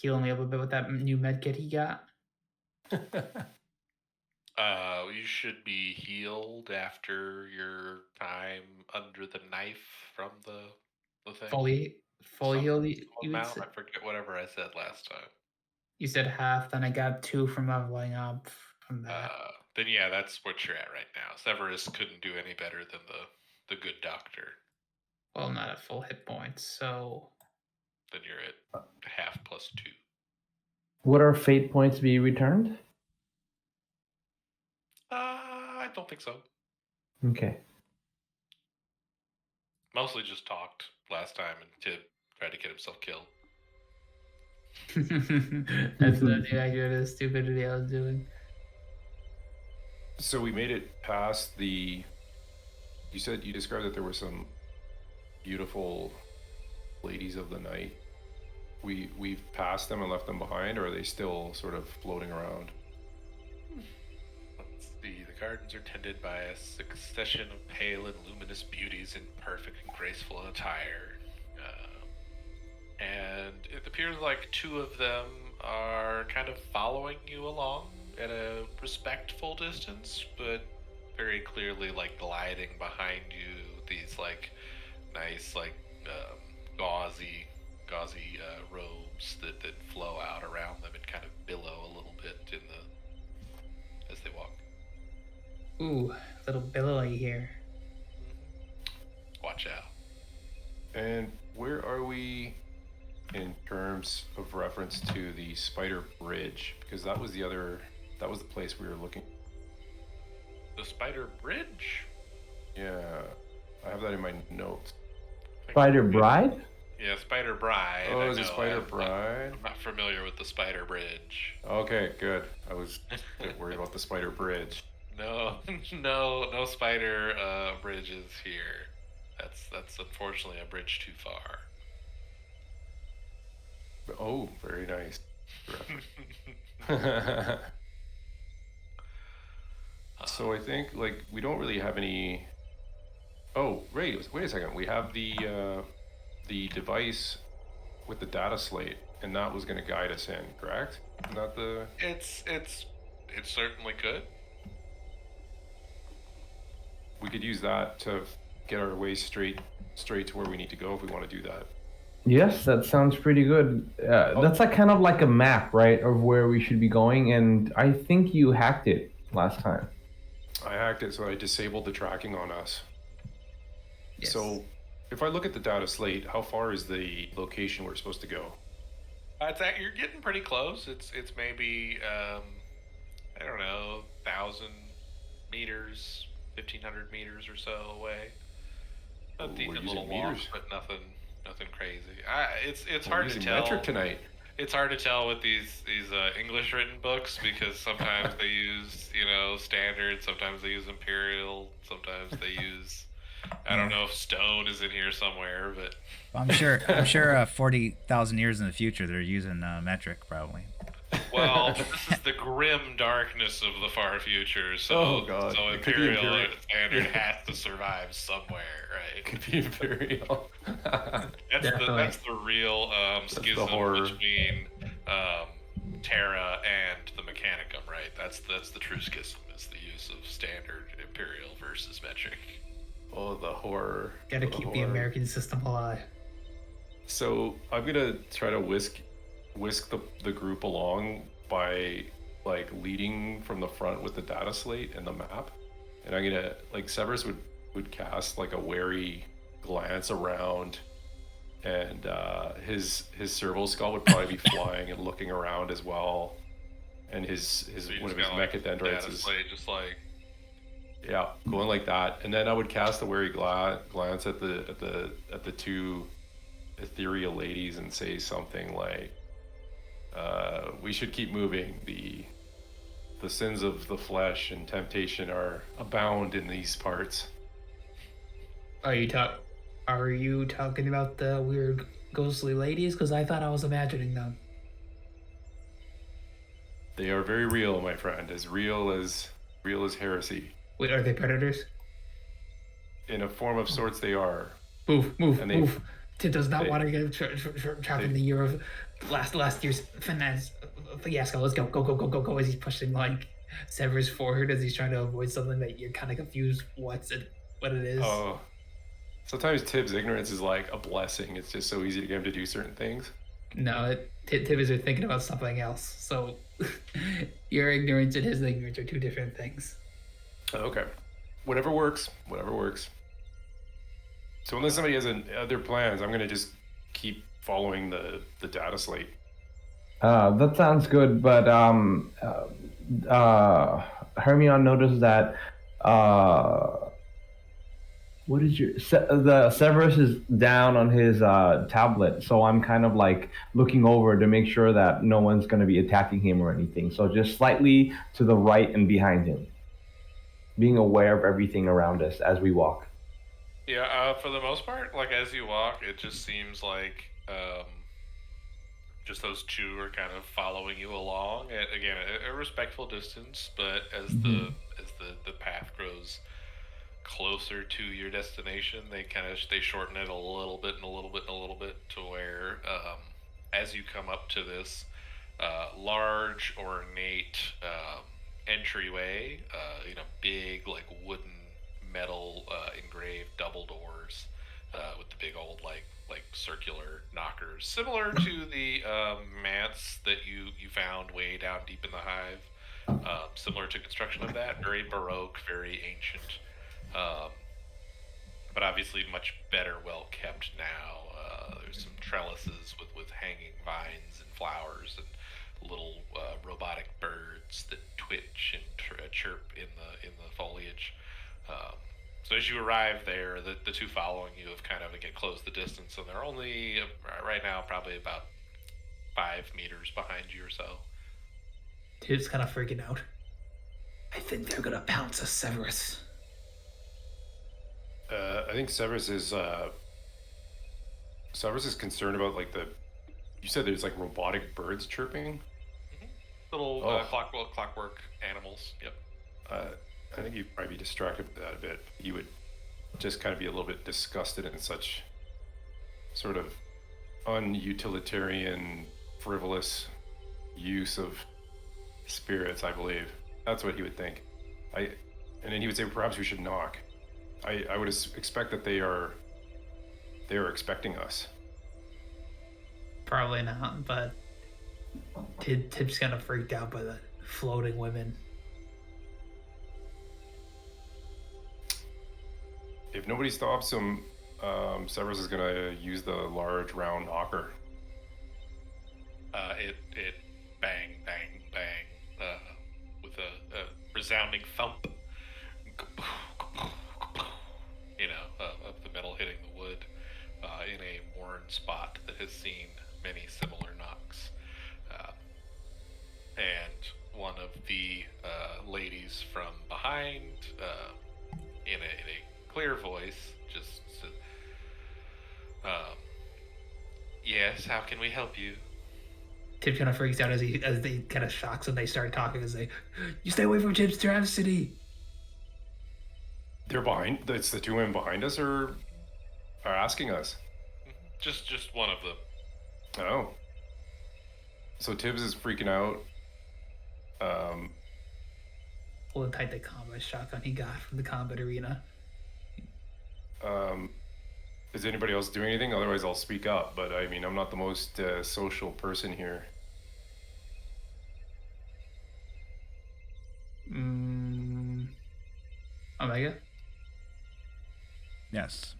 heal me up a bit with that new med kit he got? You should be healed after your time under the knife from the thing. Fully Some healed, some amount. I forget whatever I said last time. you said half, then I got 2 from leveling up from that. Then yeah, that's what you're at right now. Severus couldn't do any better than the good doctor. Well, not at full hit points, so Then you're at half plus 2. Would our fate points be returned? I don't think so. Okay. Mostly just talked last time and Tib tried to get himself killed. that's the accurate of the stupidity I was doing. So we made it past the. You described that there were some beautiful ladies of the night. We've passed them and left them behind, or are they still sort of floating around? Let's see. The gardens are tended by a succession of pale and luminous beauties in perfect and graceful attire. And it appears like 2 of them are kind of following you along at a respectful distance, but very clearly like gliding behind you. These like nice like gauzy robes that flow out around them and kind of billow a little bit as they walk. Ooh, little billowy here. Watch out. And where are we in terms of reference to the Spider Bridge? Because that was the place we were looking. The Spider Bridge? Yeah, I have that in my notes. Spider Bride? Yeah, Spider Bride. Oh, is it Spider Bride? I'm not familiar with the Spider Bridge. Okay, good. I was a bit worried about the Spider Bridge. No, no spider bridges here. That's unfortunately a bridge too far. Oh, very nice. So I think like we don't really have any. Oh, wait a second. We have the device with the data slate, and that was going to guide us in, correct? Not the. It's certainly could. We could use that to get our way straight to where we need to go if we want to do that. Yes, that sounds pretty good. That's like kind of like a map, right, of where we should be going. And I think you hacked it last time. I hacked it, so I disabled the tracking on us. Yes. So, if I look at the data slate, how far is the location we're supposed to go? You're getting pretty close. It's maybe I don't know, 1,000 meters, 1,500 meters or so away. A decent little walk, but nothing crazy. It's hard to tell. Metric tonight. It's hard to tell with these English written books because sometimes they use standard, sometimes they use imperial, sometimes they use I don't know if stone is in here somewhere, but I'm sure 40,000 years in the future they're using metric probably. Well, this is the grim darkness of the far future, so oh god, so imperial standard has to survive somewhere, right? It could be imperial. That's the real schism between Terra and the Mechanicum, right? That's the true schism, is the use of standard imperial versus metric. Oh, the horror. Gotta keep the American system alive. So I'm gonna try to whisk the group along by like leading from the front with the data slate and the map, and I'm gonna like Severus would cast like a wary glance around, and his servo skull would probably be flying and looking around as well, and his one of his mechadendrites is just like yeah, going like that, and then I would cast a wary glance at the 2 ethereal ladies and say something like, "We should keep moving. The sins of the flesh and temptation are abound in these parts." Are you talking about the weird ghostly ladies? Because I thought I was imagining them. They are very real, my friend. As real as heresy. Wait, are they predators? In a form of sorts, they are. Move. Tim does not want to get trapped in the year of last year's finance fiasco. Let's go. As he's pushing like Severus forward as he's trying to avoid something that you're kind of confused what it is. Oh, sometimes Tibbs' ignorance is like a blessing. It's just so easy to get him to do certain things. No, Tibbs are thinking about something else. So your ignorance and his ignorance are two different things. Okay, whatever works. Whatever works. So unless somebody has other plans, I'm gonna just keep following the data slate. That sounds good, but Hermione noticed that what is the Severus is down on his tablet, so I'm kind of like looking over to make sure that no one's going to be attacking him or anything. So just slightly to the right and behind him, being aware of everything around us as we walk. Yeah, for the most part, like as you walk, it just seems like just those two are kind of following you along at, again, a respectful distance, but as the path grows closer to your destination, they shorten it a little bit and a little bit and a little bit to where as you come up to this large ornate entryway, big like wooden metal engraved double doors with the big old like circular knockers, similar to the manse that you found way down deep in the hive. Similar to construction of that, very baroque, very ancient, but obviously much better, well kept now. There's some trellises with hanging vines and flowers and little robotic birds that twitch and chirp in the foliage. So as you arrive there, the two following you have kind of again closed the distance, and they're only right now probably about 5 meters behind you or so. Tibbs kind of freaking out. I think they're gonna pounce us, Severus. I think Severus is concerned about like you said there's like robotic birds chirping. Little clockwork animals. Yep. I think he'd probably be distracted with that a bit. He would just kind of be a little bit disgusted in such sort of unutilitarian, frivolous use of spirits, I believe. That's what he would think. And then he would say, perhaps we should knock. I would expect that they are expecting us. Probably not, but Tibbs kind of freaked out by the floating women. If nobody stops him, Severus is gonna use the large round knocker. It bang, bang, bang, with a resounding thump. Of the metal hitting the wood in a worn spot that has seen many similar knocks. And one of the ladies from behind, in a clear voice, just said, yes, how can we help you? Tibbs kind of freaks out as they kind of shocks when they start talking. As they, you stay away from Tibbs Travesty. They're behind. It's the two women behind us are asking us. Just one of them. Oh. So Tibbs is freaking out. Pulling tight the combat shotgun he got from the combat arena. Is anybody else doing anything? Otherwise, I'll speak up. But I mean, I'm not the most social person here. Omega? Yes.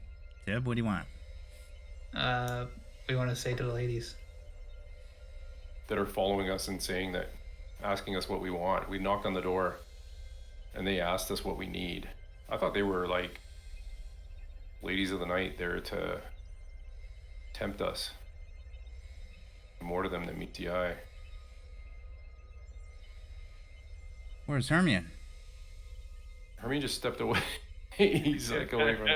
Tib, what do you want? We want to say to the ladies. That are following us and saying that, asking us what we want. We knocked on the door, and they asked us what we need. I thought they were like ladies of the night there to tempt us. More to them than meets the eye. Where's Hermione? Hermione just stepped away. He's like away from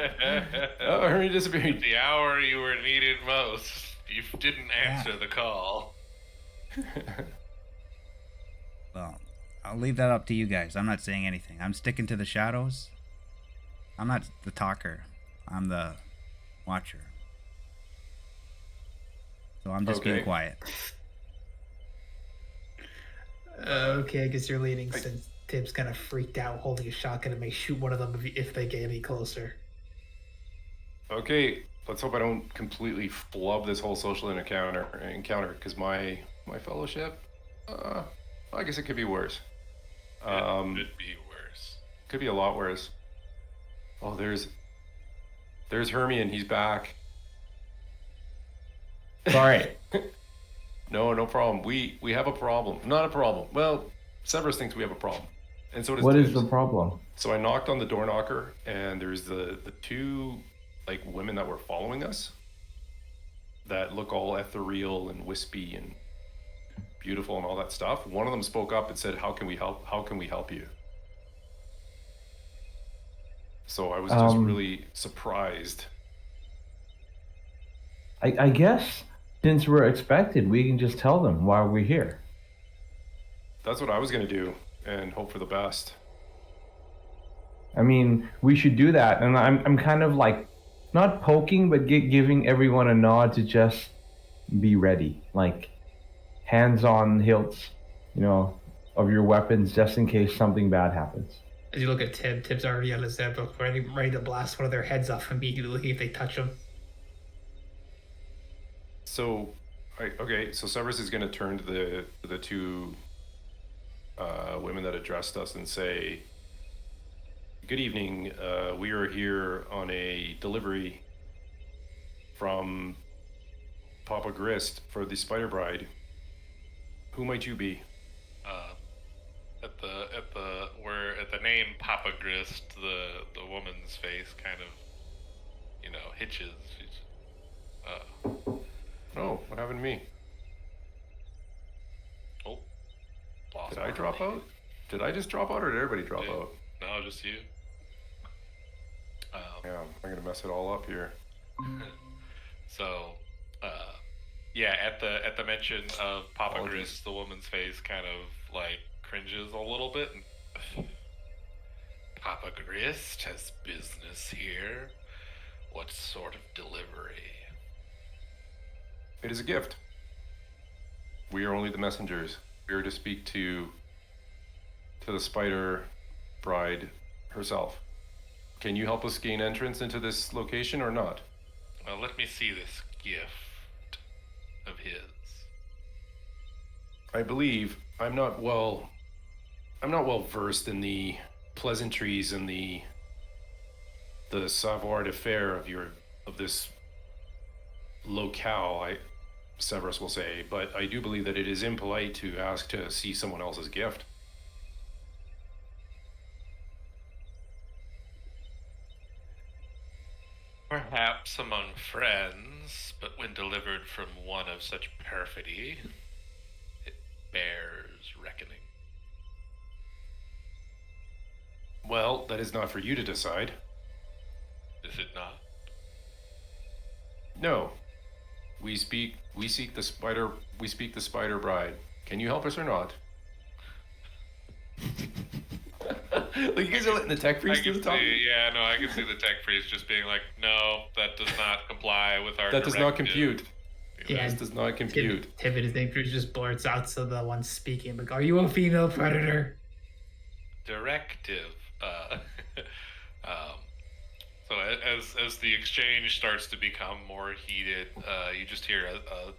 Oh, Hermione disappeared. The hour you were needed most, you didn't answer the call. Well, I'll leave that up to you guys. I'm not saying anything. I'm sticking to the shadows. I'm not the talker. I'm the watcher. So I'm just being quiet. Okay, I guess you're leading I- since Tibbs kind of freaked out holding a shotgun and may shoot one of them if they get any closer. Okay, let's hope I don't completely flub this whole social encounter, because my fellowship, I guess it could be worse. It could be worse. Could be a lot worse. Oh, there's Hermione. He's back. Sorry. No problem. We have a problem. Not a problem. Well, Severus thinks we have a problem, and so does What is Tibbs. the problem? So I knocked on the door knocker, and there's the two like women that were following us that look all ethereal and wispy and beautiful and all that stuff. One of them spoke up and said, "How can we help? How can we help you?" So I was just really surprised. I guess since we're expected, we can just tell them why we're here. That's what I was gonna do, and hope for the best. I mean, we should do that. And I'm kind of like, not poking, but giving everyone a nod to just be ready. Like, hands on hilts, of your weapons just in case something bad happens. As you look at Tibbs already on his zebra, ready to blast one of their heads off immediately if they touch him. So, so Severus is gonna turn to the two women that addressed us and say, "Good evening. We are here on a delivery from Papa Grist for the Spider Bride. Who might you be?" At the name Papa Grist, the woman's face kind of, hitches. She's, Oh, what happened to me? oh, lost Did I my drop name. out? Did I just drop out, or did everybody drop Yeah. out? No, just you. Yeah, I'm gonna mess it all up here. So, yeah, at the mention of Papa Apologies. Grist, the woman's face kind of like cringes a little bit. And, Papa Grist has business here. What sort of delivery? It is a gift. We are only the messengers. We are to speak to the Spider Bride herself. Can you help us gain entrance into this location or not? Well, let me see this gift of his. I believe I'm not well versed in the pleasantries and the savoir-faire of this locale, Severus will say, but I do believe that it is impolite to ask to see someone else's gift. Perhaps among friends, but when delivered from one of such perfidy, it bears reckoning. Well, that is not for you to decide. Is it not? No. We speak the Spider Bride. Can you help us or not? Like, you guys are letting the tech I priest do can the talking? see, yeah, no, I can see the tech priest just being like, no, that does not comply with our That does not directive." compute. Yeah. This does not compute. Tibbs, his name just blurts out to the one speaking, like, "Are you a female predator?" Directive. So as the exchange starts to become more heated, you just hear a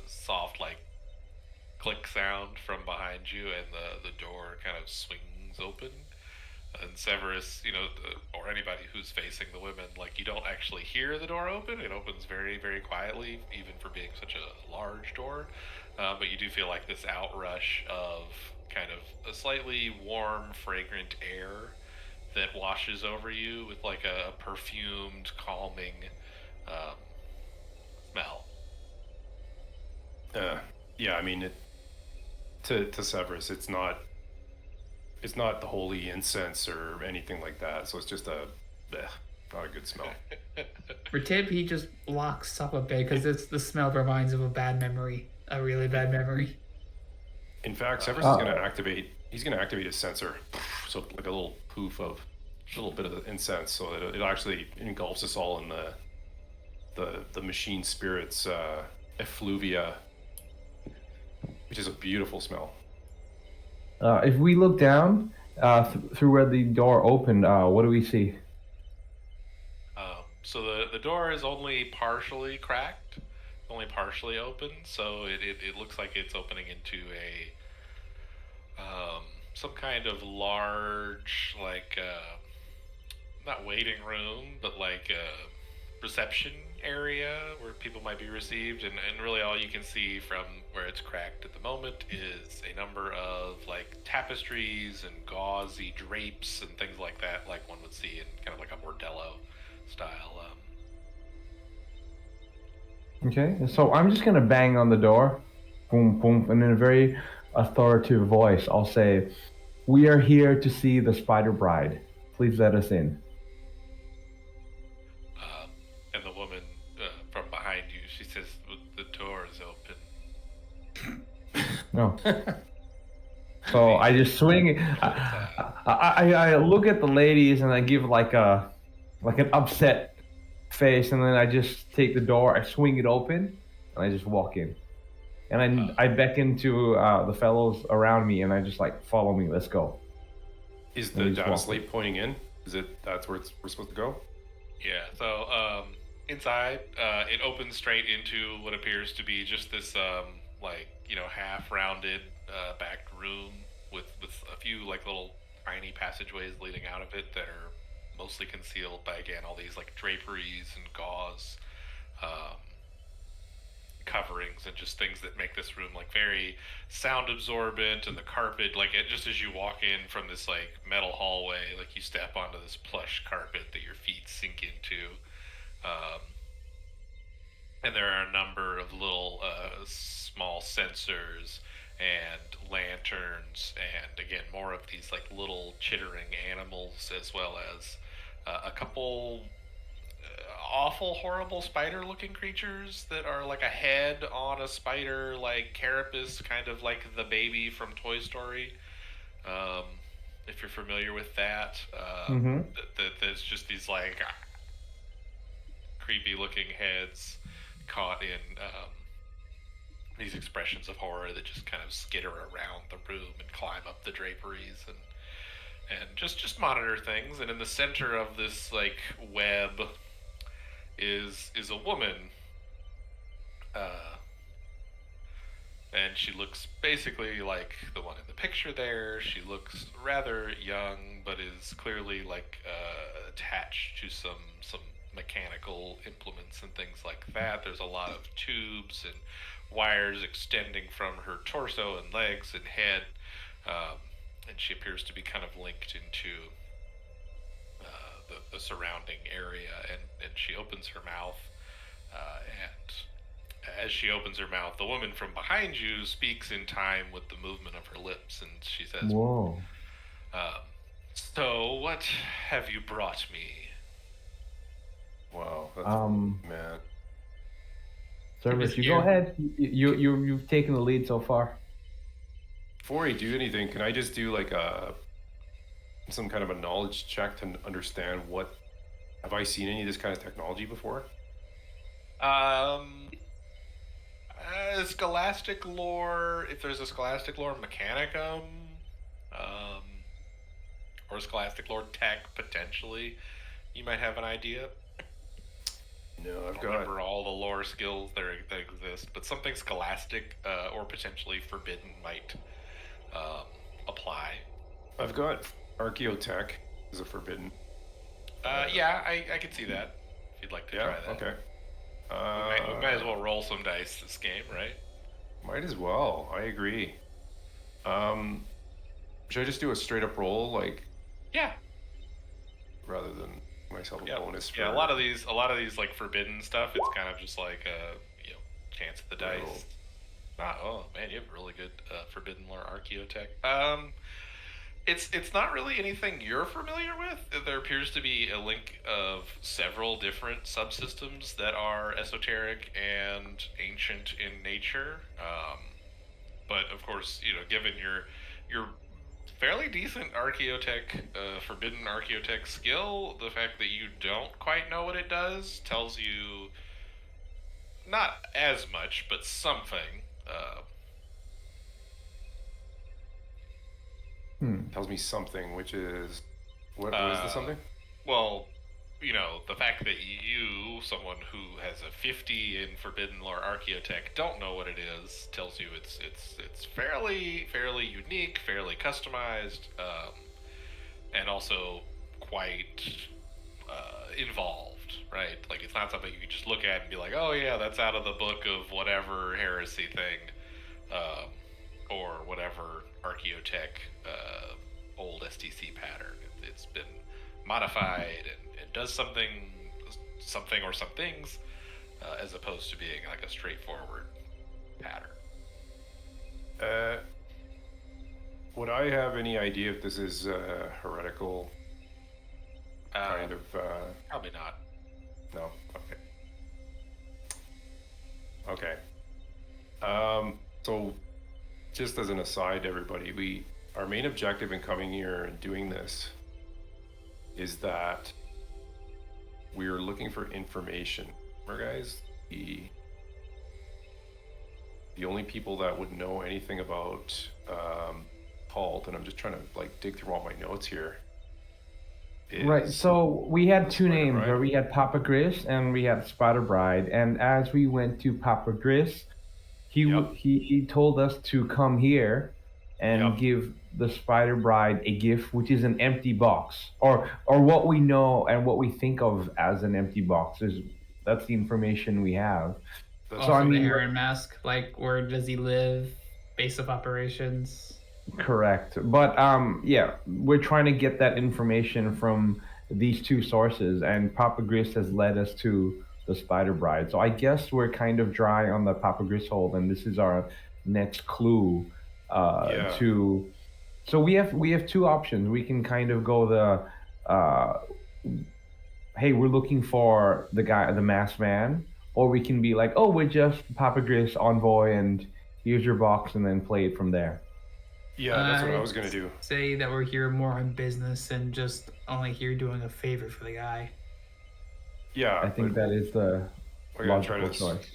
soft click sound from behind you, and the door kind of swings open. And Severus, or anybody who's facing the women, you don't actually hear the door open. It opens very, very quietly, even for being such a large door. But you do feel like this outrush of kind of a slightly warm, fragrant air that washes over you with a perfumed, calming smell. Yeah, I mean, to Severus, it's not the holy incense or anything like that. So it's just not a good smell. For Tib, he just locks up a bit because the smell reminds him of a bad memory, a really bad memory. In fact, Severus is going to activate. He's going to activate his sensor, so like a little poof of a little bit of incense, so that it actually engulfs us all in the machine spirit's effluvia, which is a beautiful smell. If we look down through where the door opened, what do we see? So the door is only partially cracked, only partially open. So it looks like it's opening into some kind of large, like not waiting room, but like a reception area where people might be received. And really all you can see from where it's cracked at the moment is a number of like tapestries and gauzy drapes and things like that, like one would see in kind of like a bordello style. Okay, so I'm just gonna bang on the door, boom, boom, and in a very authoritative voice, I'll say, "We are here to see the Spider Bride. Please let us in." And the woman from behind you, she says, "The door is open." No. So I just swing. I look at the ladies and I give like an upset face, and then I just take the door, I swing it open, and I just walk in. And I beckon to the fellows around me, and I just like, follow me, let's go. Is And the we just data walk slate pointing in? That's where we're supposed to go? Yeah, so inside, it opens straight into what appears to be just this, like, half-rounded back room with a few, like, little tiny passageways leading out of it that are mostly concealed by, again, all these, like, draperies and gauze coverings and just things that make this room, like, very sound absorbent. And the carpet, like, just as you walk in from this, like, metal hallway, like, you step onto this plush carpet that your feet sink into. And there are a number of little small sensors and lanterns, and again, more of these like little chittering animals, as well as a couple awful, horrible spider-looking creatures that are like a head on a spider, like carapace, kind of like the baby from Toy Story. If you're familiar with that, there's just these like creepy-looking heads caught in these expressions of horror that just kind of skitter around the room and climb up the draperies and just monitor things. And in the center of this like web is a woman, and she looks basically like the one in the picture there. She looks rather young, but is clearly like attached to some mechanical implements and things like that. There's a lot of tubes and wires extending from her torso and legs and head, and she appears to be kind of linked into the surrounding area. And she opens her mouth, and as she opens her mouth, the woman from behind you speaks in time with the movement of her lips, and she says, Whoa. "So what have you brought me?" Wow, that's man. Service, you go ahead. You've taken the lead so far. Before I do anything, can I just do like some kind of a knowledge check to understand have I seen any of this kind of technology before? Scholastic lore, if there's a Scholastic lore Mechanicum, or Scholastic lore tech, potentially, you might have an idea. No, I don't remember all the lore skills that exist, but something Scholastic or potentially forbidden might apply. I've got Archaeotech as a forbidden. Yeah, I could see that. If you'd like to try that. Okay. We might as well roll some dice this game, right? Might as well. I agree. Should I just do a straight up roll, like? Yeah. Rather than myself a bonus. Yeah, a lot of these like forbidden stuff, it's kind of just like chance of the dice. Oh man, you have really good forbidden lore Archaeotech. It's not really anything you're familiar with. There appears to be a link of several different subsystems that are esoteric and ancient in nature. But of course, given your fairly decent Archaeotech, forbidden Archaeotech skill, the fact that you don't quite know what it does tells you not as much, but something. tells me something, which is what is the something? Well, the fact that you, someone who has a 50 in Forbidden Lore Archaeotech, don't know what it is, tells you it's fairly unique, fairly customized, and also quite involved, right? Like, it's not something you can just look at and be like, oh yeah, that's out of the book of whatever heresy thing, or whatever Archaeotech old STC pattern. It's been modified and does something or some things, as opposed to being like a straightforward pattern. Would I have any idea if this is heretical kind of? Probably not. No. Okay. So, just as an aside, everybody, our main objective in coming here and doing this is that we're looking for information. Remember, guys, the only people that would know anything about Cult, and I'm just trying to like dig through all my notes here. Right. So we had two Spider names, Bride. where we had Papa Gris and we had Spider Bride. And as we went to Papa Gris, Yep. he told us to come here and Yep. give the Spider Bride a gift, which is an empty box, or what we know and what we think of as an empty box. That's the information we have. That's So, I From the mean, Heron mask, like, where does he live? Base of operations. Correct. But yeah, we're trying to get that information from these two sources, and Papa Gris has led us to the Spider Bride. So I guess we're kind of dry on the Papa Gris hold, and this is our next clue Yeah. to. So we have two options. We can kind of go hey, we're looking for the guy, the masked man, or we can be like, oh, we're just Papa Gris envoy, and here's your box, and then play it from there. Yeah, that's what I was gonna do. Say that we're here more on business and just only here doing a favor for the guy. Yeah, I think but that is the we're gonna try logical to. choice.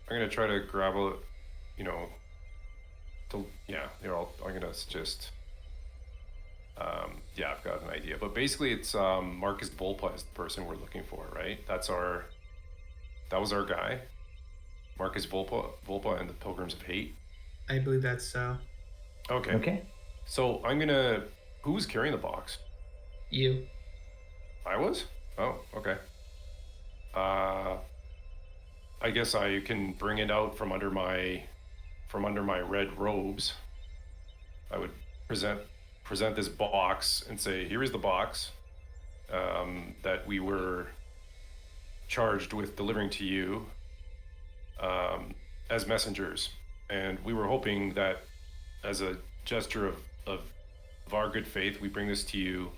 I'm gonna try to grab a, I'm gonna just. Yeah, I've got an idea, but basically it's Marcus Volpa is the person we're looking for, right? That was our guy, Marcus Volpa and the Pilgrims of Hate. I believe that's so. Okay. Okay. So who was carrying the box? You. I was? Oh, okay. I guess I can bring it out from under my red robes. I would present this box and say, here is the box that we were charged with delivering to you as messengers. And we were hoping that as a gesture of our good faith, we bring this to you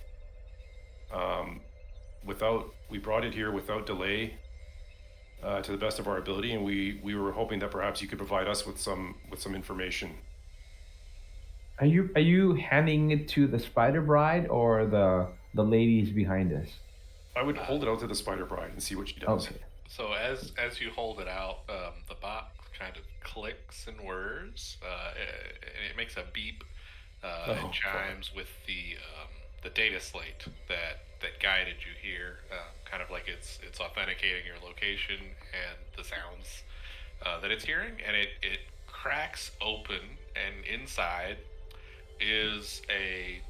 we brought it here without delay to the best of our ability, and we were hoping that perhaps you could provide us with some information. Are you handing it to the Spider Bride or the ladies behind us? I would hold it out to the Spider Bride and see what she does. Okay. So as you hold it out, the box kind of clicks and whirs. It makes a beep and chimes with the data slate that guided you here. Kind of like it's authenticating your location and the sounds that it's hearing, and it cracks open, and inside is a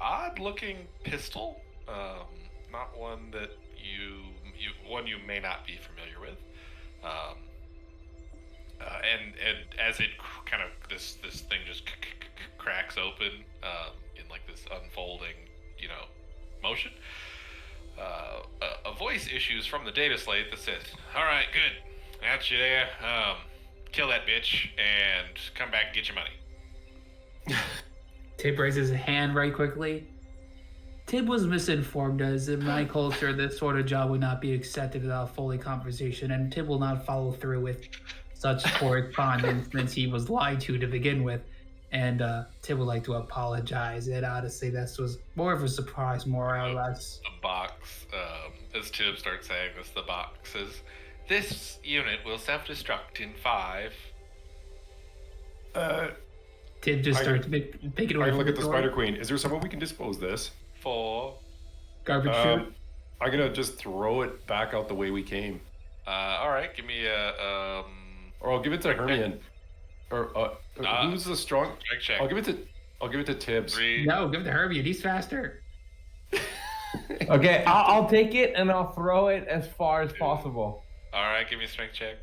odd-looking pistol. Not one that you may not be familiar with. And as it kind of this thing just cracks open in like this unfolding, motion, a voice issues from the data slate that says, "All right, good, that's you there. Kill that bitch and come back and get your money." Tib raises his hand right quickly. Tib was misinformed, as in my culture, this sort of job would not be accepted without fully conversation, and Tib will not follow through with such correspondence since he was lied to begin with. And Tib would like to apologize. And honestly, this was more of a surprise, more or less. The box, as Tib starts saying this, the box says, "This unit will self-destruct in 5." Tib just I- starts picking away I from look the at the door. Spider Queen. Is there someone we can dispose this? 4. Garbage chute. I'm gonna just throw it back out the way we came, All right, give me a or I'll give it to Hermione. Or who's the strong? strength check. I'll give it to Tibbs. 3. No, give it to Herbie. He's faster. Okay, I'll take it and I'll throw it as far as possible. All right, give me a strength check.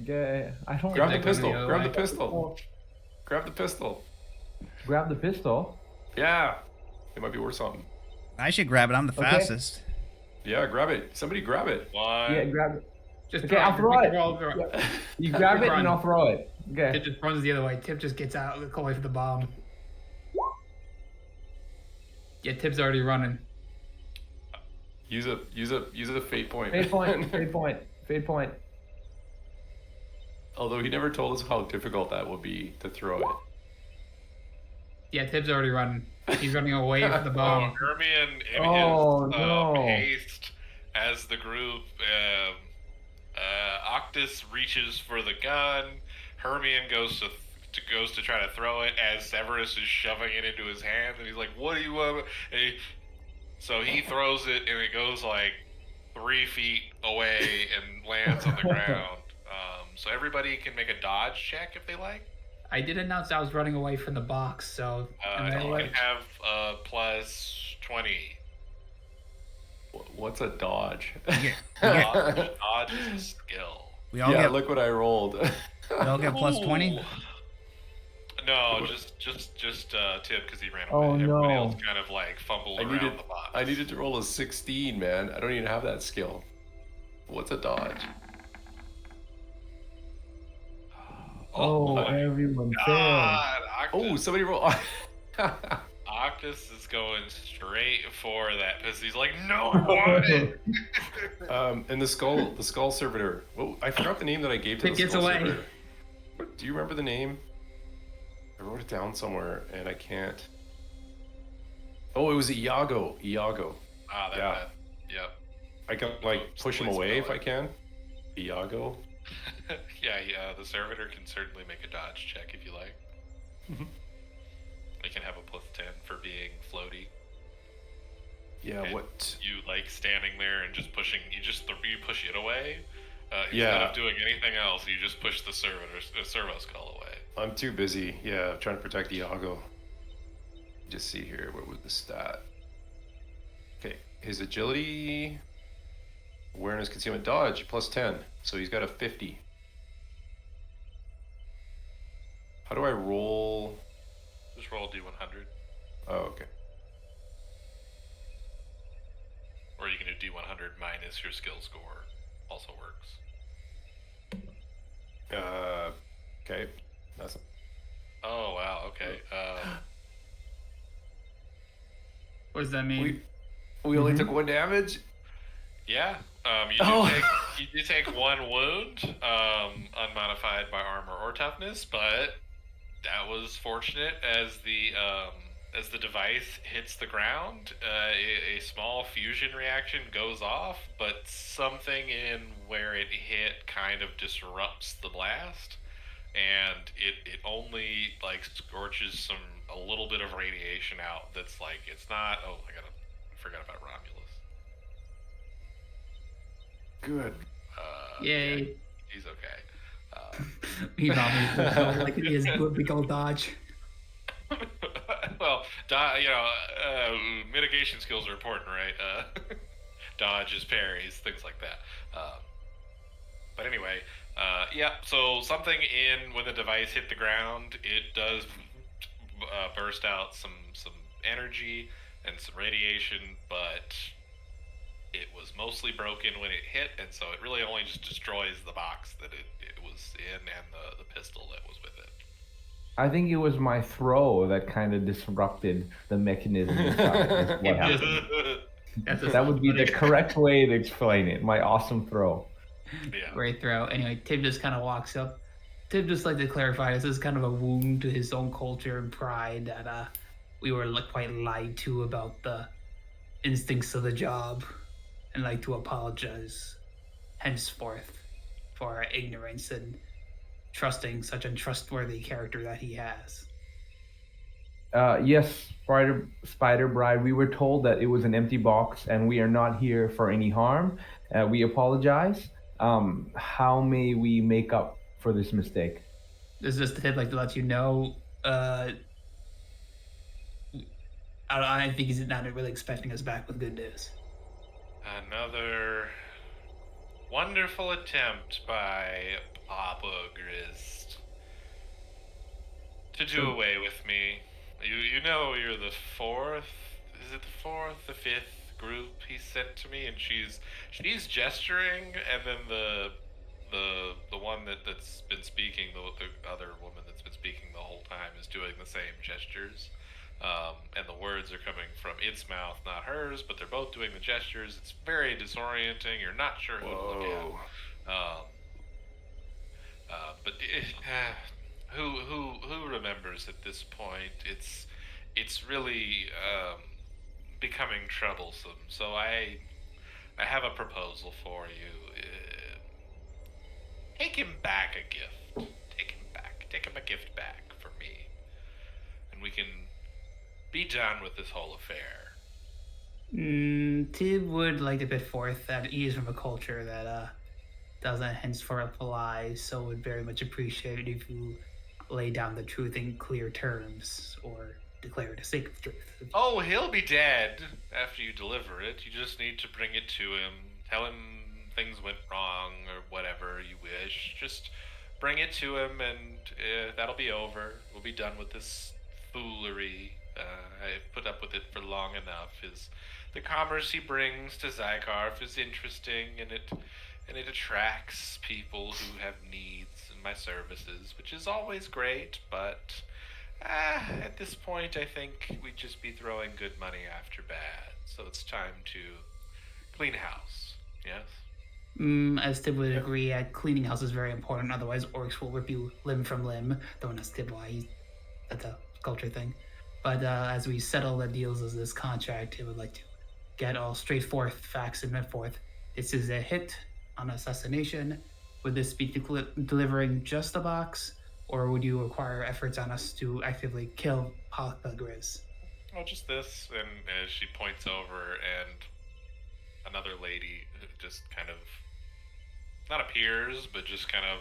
Okay, I don't Grab the Take pistol. the other Grab the way. pistol. Grab the pistol. grab the pistol. Yeah, it might be worth something. I should grab it. I'm the Okay. fastest. Yeah, grab it. Somebody grab it. 1. Yeah, grab it. Just Okay, I'll throw Make it. a roll, throw it. You grab it Run. and I'll throw it. Okay. Tip just runs the other way. Tip just gets out away from the bomb. Yeah, Tip's already running. Use a fate point. Fade point. Fade point. Fade point. Although he never told us how difficult that would be to throw it. Yeah, Tip's already running. He's running away from the bomb. Hermione Oh, is no. haste as the group. Octus reaches for the gun. Hermione goes to try to throw it as Severus is shoving it into his hand, and he's like, "What do you want?" So he throws it, and it goes like 3 feet away and lands on the ground. So everybody can make a dodge check if they like. I did announce I was running away from the box, so am I You away? can have plus 20. What's a dodge? Dodge is a skill. We all Yeah, get look what I rolled. we all get plus 20. Ooh. No, just Tip because he ran away. Oh, Everybody no. else kind of like fumbled I around needed the box. I needed to roll a 16, man. I don't even have that skill. What's a dodge? Oh, my everyone failed. God, Oh, Octus, somebody roll. Octus is going straight for that because he's like, no, I want it. And the skull servitor. Oh, I forgot the name that I gave to It the gets skull away. servitor. Do you remember the name? I wrote it down somewhere and I can't. Oh, it was Iago. Iago. Ah, Yeah. Yep. I can like push him Please away if spell I can. Iago. Yeah, the servitor can certainly make a dodge check if you like. Mhm. They can have a plus 10 for being floaty. Yeah. And What? You like standing there and just pushing. You push it away. Instead Yeah. of doing anything else, you just push the servo skull away. I'm too busy. Yeah, trying to protect Iago. Just see here. What was the stat? Okay, his agility, awareness, concealment, dodge plus 10. So he's got a 50. How do I roll? Just roll D100, Oh, okay. or you can do D100 minus your skill score. Also works. Okay. That's Oh wow. Okay. What does that mean? we only took 1 damage. Yeah. You do take 1 wound, unmodified by armor or toughness, but that was fortunate as the device hits the ground. A small fusion reaction goes off, but something in where it hit kind of disrupts the blast, and it only like scorches a little bit of radiation out. That's like it's not. Oh, I forgot about Romulus. Good. Yay. Yeah, he's okay. He's obviously like he has good big old dodge. Well, mitigation skills are important, right? Dodges, parries, things like that. But anyway, yeah. So something when the device hit the ground, it does burst out some energy and some radiation, but it was mostly broken when it hit, and so it really only just destroys the box that it was in and the pistol that was with it. I think it was my throw that kind of disrupted the mechanism inside. Is what happened. That would be the correct way to explain it. My awesome throw. Yeah. Great throw. Anyway, Tim just kind of walks up. Tim just like to clarify, this is kind of a wound to his own culture and pride that we were quite lied to about the instincts of the job, and like to apologize henceforth for our ignorance and trusting such untrustworthy character that he has. Yes, Spider Bride. We were told that it was an empty box, and we are not here for any harm. We apologize. How may we make up for this mistake? This is just a tip, like to let you know. I think he's not really expecting us back with good news. Another wonderful attempt by Papa Grist to do away with me. You know you're the fourth. Is it the fourth, the fifth group he sent to me? And she's gesturing, and then the one that's been speaking, the other woman that's been speaking the whole time is doing the same gestures. And the words are coming from its mouth, not hers, but they're both doing the gestures. It's very disorienting. You're not sure who to look at. But who remembers at this point? It's really becoming troublesome. So I have a proposal for you. Take him back a gift. Take him back. Take him a gift back for me, and we can be done with this whole affair. Tib would like to put forth that he is from a culture that doesn't henceforth lie, so would very much appreciate it if you lay down the truth in clear terms or declare the sacred truth. Oh, he'll be dead after you deliver it. You just need to bring it to him. Tell him things went wrong or whatever you wish. Just bring it to him, and that'll be over. We'll be done with this foolery. I've put up with it for long enough. The commerce he brings to Zykarf is interesting, and it attracts people who have needs in my services, which is always great. But at this point, I think we'd just be throwing good money after bad. So it's time to clean house. Yes. As Tib would agree, cleaning house is very important. Otherwise, orcs will rip you limb from limb. Don't ask Tib why. That's a culture thing. But as we settle the deals of this contract, I would like to get all straightforward facts and forth. This is a hit on assassination. Would this be delivering just the box, or would you require efforts on us to actively kill Papa Grizz? Oh, just this. And as she points over, and another lady just kind of not appears, but just kind of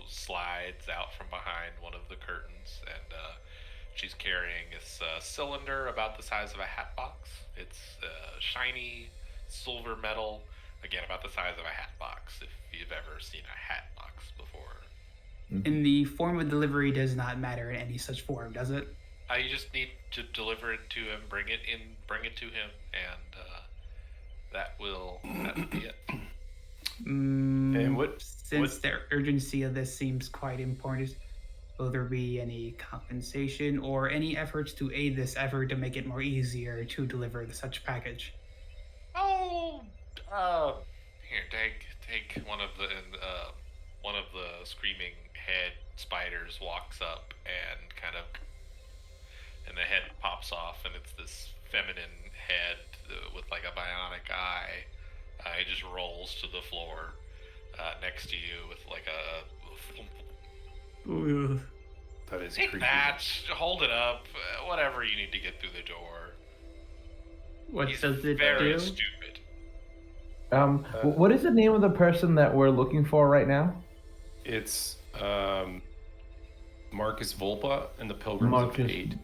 slides out from behind one of the curtains, and she's carrying this cylinder about the size of a hat box. It's shiny silver metal, again about the size of a hat box, if you've ever seen a hat box before. And the form of delivery does not matter in any such form, does it? You just need to deliver it to him, bring it to him, and that will be it. And Since the urgency of this seems quite important, will there be any compensation or any efforts to aid this effort to make it more easier to deliver such package? Oh, here, take one of the screaming head spiders walks up and and the head pops off, and it's this feminine head with like a bionic eye. It just rolls to the floor next to you with like a. That is Take creepy. that, hold it up, whatever you need to get through the door. What He's does it very do? stupid. What is the name of the person that we're looking for right now? It's Marcus Volpa and the Pilgrims Marcus. of Fate.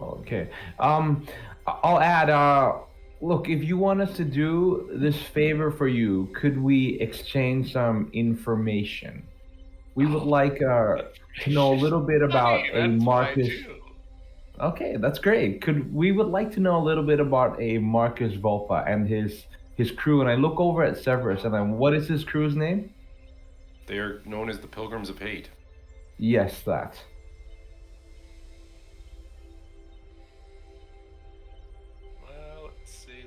Okay. I'll add. Look, if you want us to do this favor for you, could we exchange some information? We would like to know a little bit about Hey, a that's what I Marcus. do. Okay, that's great. We would like to know a little bit about a Marcus Volpa and his crew. And I look over at Severus, and what is his crew's name? They are known as the Pilgrims of Hate. Yes, that. Well, let's see.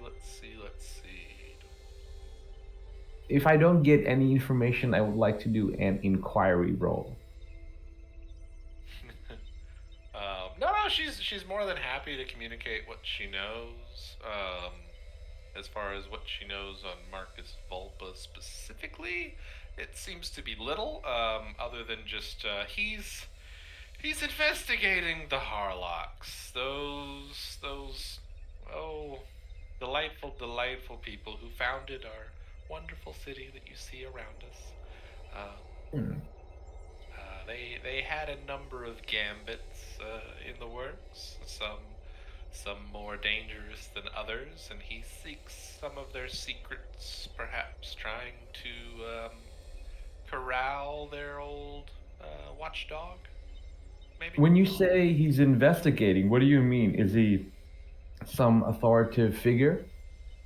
If I don't get any information, I would like to do an inquiry roll. No, she's more than happy to communicate what she knows. As far as what she knows on Marcus Volpa specifically, it seems to be little. Other than just he's He's investigating the Harlocks. Those, oh, delightful people who founded our wonderful city that you see around us. Hmm. They had a number of gambits in the works. Some more dangerous than others, and he seeks some of their secrets, perhaps trying to corral their old watchdog. Maybe. When you say he's investigating, what do you mean? Is he some authoritative figure,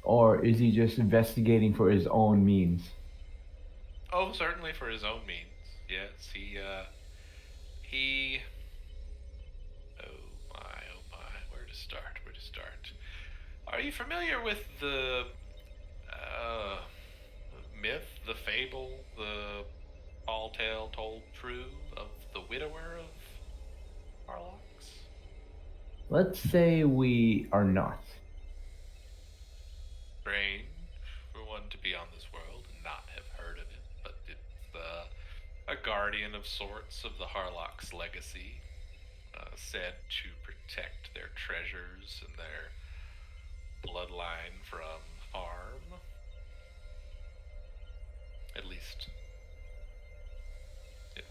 or is he just investigating for his own means? Oh, certainly for his own means. Yes, he. Oh my, where to start? Are you familiar with the myth, the fable, the tall tale told true of the widower of Harlocks? Let's say we are not. Strange for one to be on this world and not have heard of it, but it's a guardian of sorts of the Harlocks' legacy, said to protect their treasures and their bloodline from harm. At least.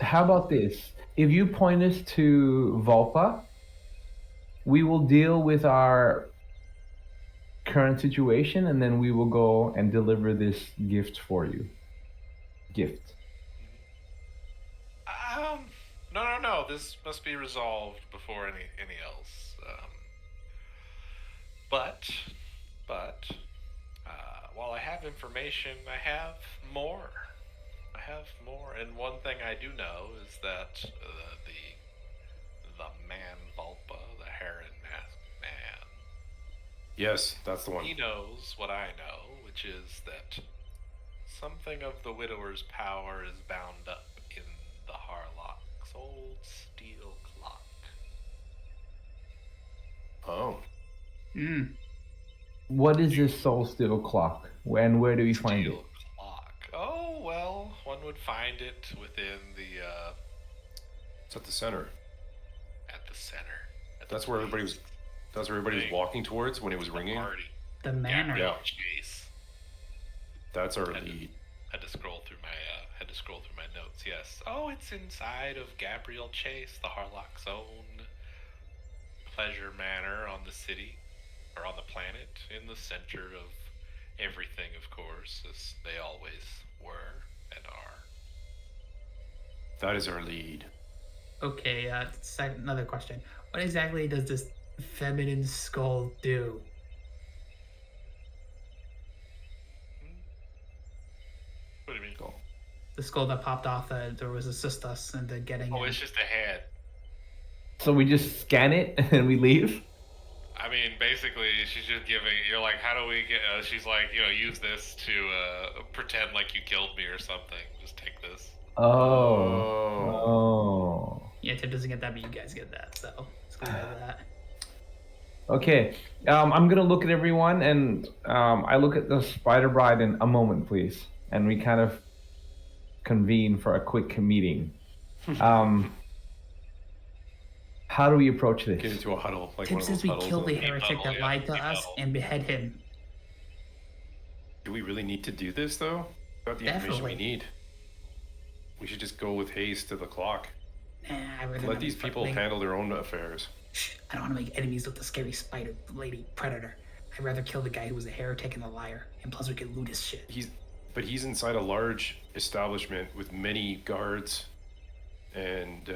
How about this? If you point us to Volpa, we will deal with our current situation, and then we will go and deliver this gift for you. Gift. No. This must be resolved before any else. But, while I have information, I have more. And one thing I do know is that the man Vulpa, the Heron Masked Man, Yes, that's the one. he knows what I know, which is that something of the widower's power is bound up in the Harlock's old steel clock. Oh. Hmm. What is this soul steel clock? And where do we find it? Steel clock. Oh, well, one would find it within the, It's at the center. at the center. At the That's where everybody was. That's where everybody was walking towards when it was ringing. Party. The manor. Yeah. Chase. That's our lead. Had to scroll through my notes. Yes. Oh, it's inside of Gabriel Chase, the Harlock's own pleasure manor on the city, or on the planet, in the center of everything, of course, as they always were and are. That is our lead. Okay, another question. What exactly does this feminine skull do? What do you mean? Go. The skull that popped off there was assist us into getting Oh, in. it's just a head. So we just scan it and we leave? I mean, basically, she's just giving. You're like, how do we get? She's like, use this to pretend like you killed me or something. Just take this. Oh. Yeah, Tim doesn't get that, but you guys get that, so let's go with that. Okay. I'm gonna look at everyone, and I look at the Spider Bride in a moment, please, and we kind of convene for a quick meeting. How do we approach Get this? into a huddle, like Tim one of says those we huddles. kill the Big heretic huddle, that yeah, lied to big us huddle. and behead him. Do we really need to do this though? Got the information we Definitely. need. We should just go with haste to the clock. Nah, I'd rather Let not these be people make- handle their own affairs. I don't want to make enemies with the scary spider lady predator. I'd rather kill the guy who was a heretic and a liar, and plus we could loot his shit. He's inside a large establishment with many guards and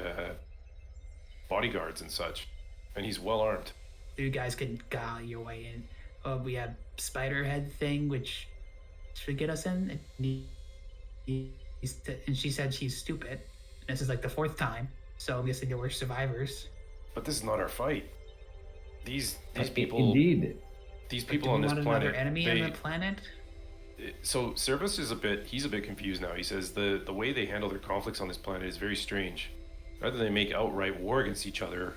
bodyguards and such, and he's well armed. You guys could guile your way in. We had spider head thing, which should get us in. And she said she's stupid. This is like the 4th time, so I'm guessing we're survivors. But this is not our fight. These Indeed. people. These But people do we on this want planet. another enemy on the planet? So Service is he's a bit confused now. He says the way they handle their conflicts on this planet is very strange. Rather than make outright war against each other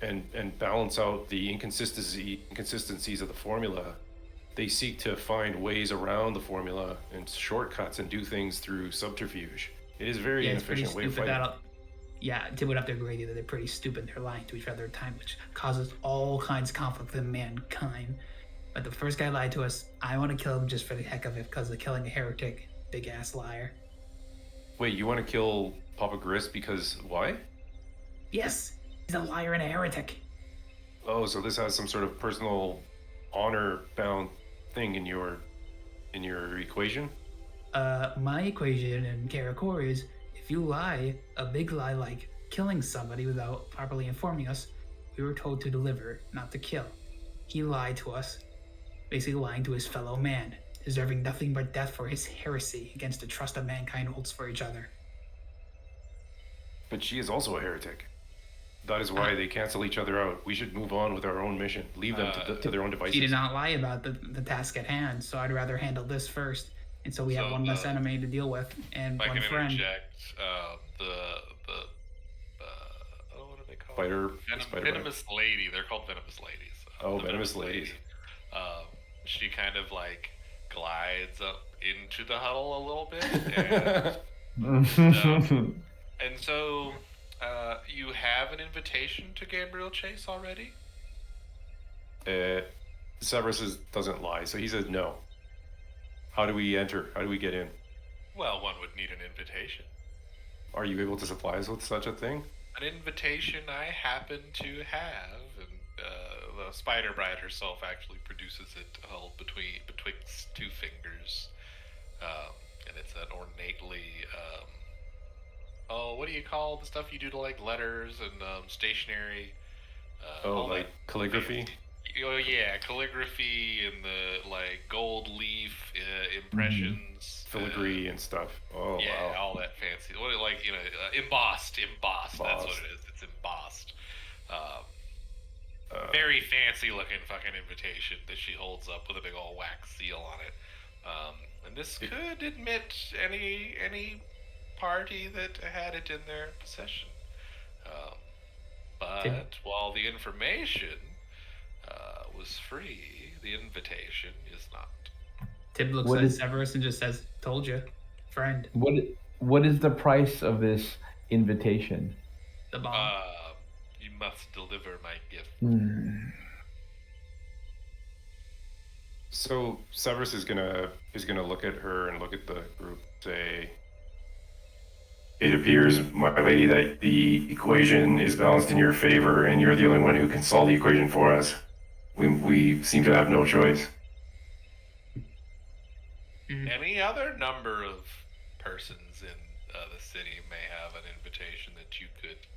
and balance out the inconsistencies of the formula, they seek to find ways around the formula and shortcuts and do things through subterfuge. It is a very Yeah, it's pretty inefficient way of stupid fighting. that Yeah, Tim would have to agree that they're pretty stupid. They're lying to each other at times, which causes all kinds of conflict in mankind. But the first guy lied to us. I want to kill him just for the heck of it because of killing a heretic. Big ass liar. Wait, you want to kill Papa Grist because why? Yes, he's a liar and a heretic. Oh, so this has some sort of personal honor-bound thing in your equation? My equation in Karakor is if you lie, a big lie like killing somebody without properly informing us, we were told to deliver, not to kill. He lied to us, basically lying to his fellow man, deserving nothing but death for his heresy against the trust that mankind holds for each other. But she is also a heretic. That is why they cancel each other out. We should move on with our own mission. Leave them to their own devices. He did not lie about the task at hand, so I'd rather handle this first. And so we have one less enemy to deal with and I one can friend. interject. What are they called? Spider Venomous lady. They're called venomous ladies. Oh, The venomous ladies. She kind of like glides up into the huddle a little bit, and so you have an invitation to Gabriel Chase already. Severus doesn't lie, so he says no. How do we enter? How do we get in? Well, one would need an invitation. Are you able to supply us with such a thing? An invitation I happen to have, and the Spider Bride herself actually produces it held betwixt two fingers, and it's an ornately, what do you call the stuff you do to like letters and stationery? Like calligraphy? Oh yeah, calligraphy and the like gold leaf impressions, Filigree and stuff. Oh yeah, wow. all that fancy. What like embossed. That's what it is. It's embossed. Very fancy looking fucking invitation that she holds up with a big old wax seal on it. And this could admit any party that had it in their possession. But while the information was free, the invitation is not. Tib looks at Severus and just says, "Told you, friend." What is the price of this invitation? The bomb. You must deliver my gift. So Severus is gonna look at her and look at the group, say, "It appears, my lady, that the equation is balanced in your favor, and you're the only one who can solve the equation for us. We seem to have no choice." Any other number of persons in the city may have an invitation that you could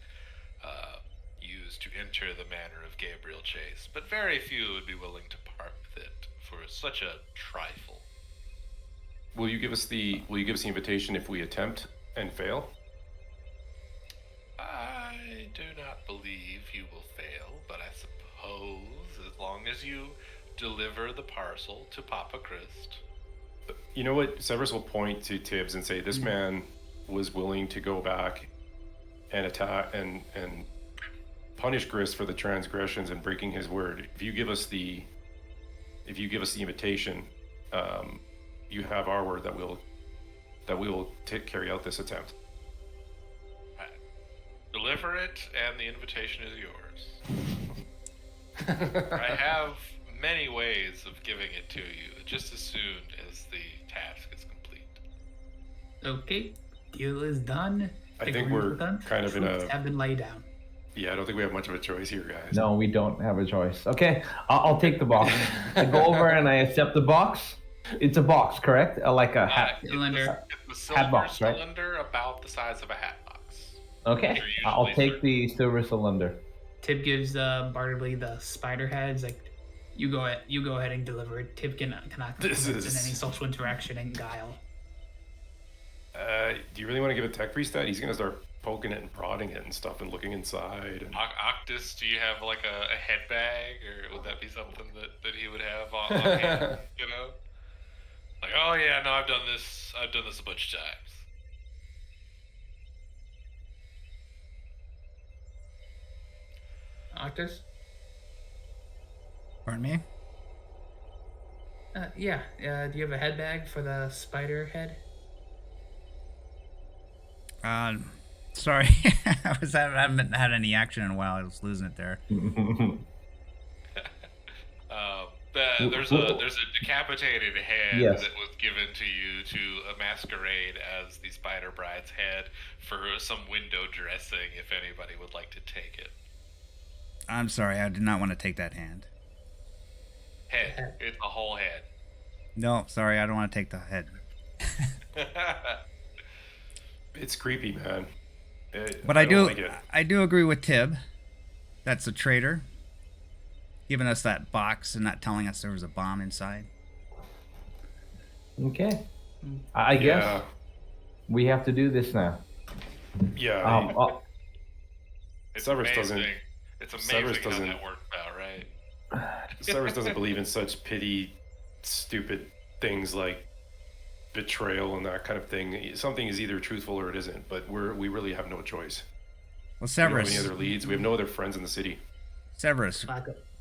use to enter the manor of Gabriel Chase, but very few would be willing to part with it for such a trifle. Will you give us the invitation if we attempt and fail? I do not believe you will fail, but I suppose as long as you deliver the parcel to Papa Christ. You know what? Severus will point to Tibbs and say, "This man was willing to go back and attack and punish Grist for the transgressions and breaking his word. If you give us the invitation, you have our word that we will carry out this attempt." Right. Deliver it, and the invitation is yours. I have many ways of giving it to you, just as soon as the task is complete. Okay, deal is done. I think we're done. kind of in Troops a... have been laid down. Yeah, I don't think we have much of a choice here, guys. No, we don't have a choice. Okay, I'll take the box. I go over and I accept the box. It's a box, correct? Like a hat. Cylinder. It's the silver Hat box, right? cylinder about the size of a hat box. Okay, They're usually I'll take the silver cylinder. Tib gives Bartleby the spider heads. Like, you go ahead and deliver it. Tib cannot This in is- any social interaction and guile. Do you really want to give a tech priest that? He's gonna start poking it and prodding it and stuff and looking inside. And... Octus, do you have like a head bag, or would that be something that he would have on hand? You know, like, oh yeah, no, I've done this a bunch of times. Octus? Pardon me? Yeah. Do you have a head bag for the spider head? Sorry, I haven't had any action in a while. I was losing it there. There's a decapitated head Yes. that was given to you to masquerade as the Spider Bride's head for some window dressing. If anybody would like to take it, I'm sorry, I did not want to take that hand. head. It's a whole head. No, sorry, I don't want to take the head. It's creepy, man. But I don't do, like it. I do agree with Tib. That's a traitor. Giving us that box and not telling us there was a bomb inside. Okay. I guess we have to do this now. Yeah. It's Severus amazing. doesn't- It's Severus amazing how doesn't- that worked out, right? Severus doesn't believe in such petty, stupid things like betrayal and that kind of thing. Something is either truthful or it isn't, but we really have no choice. Well, We don't have Severus, any other leads. We have no other friends in the city. Severus,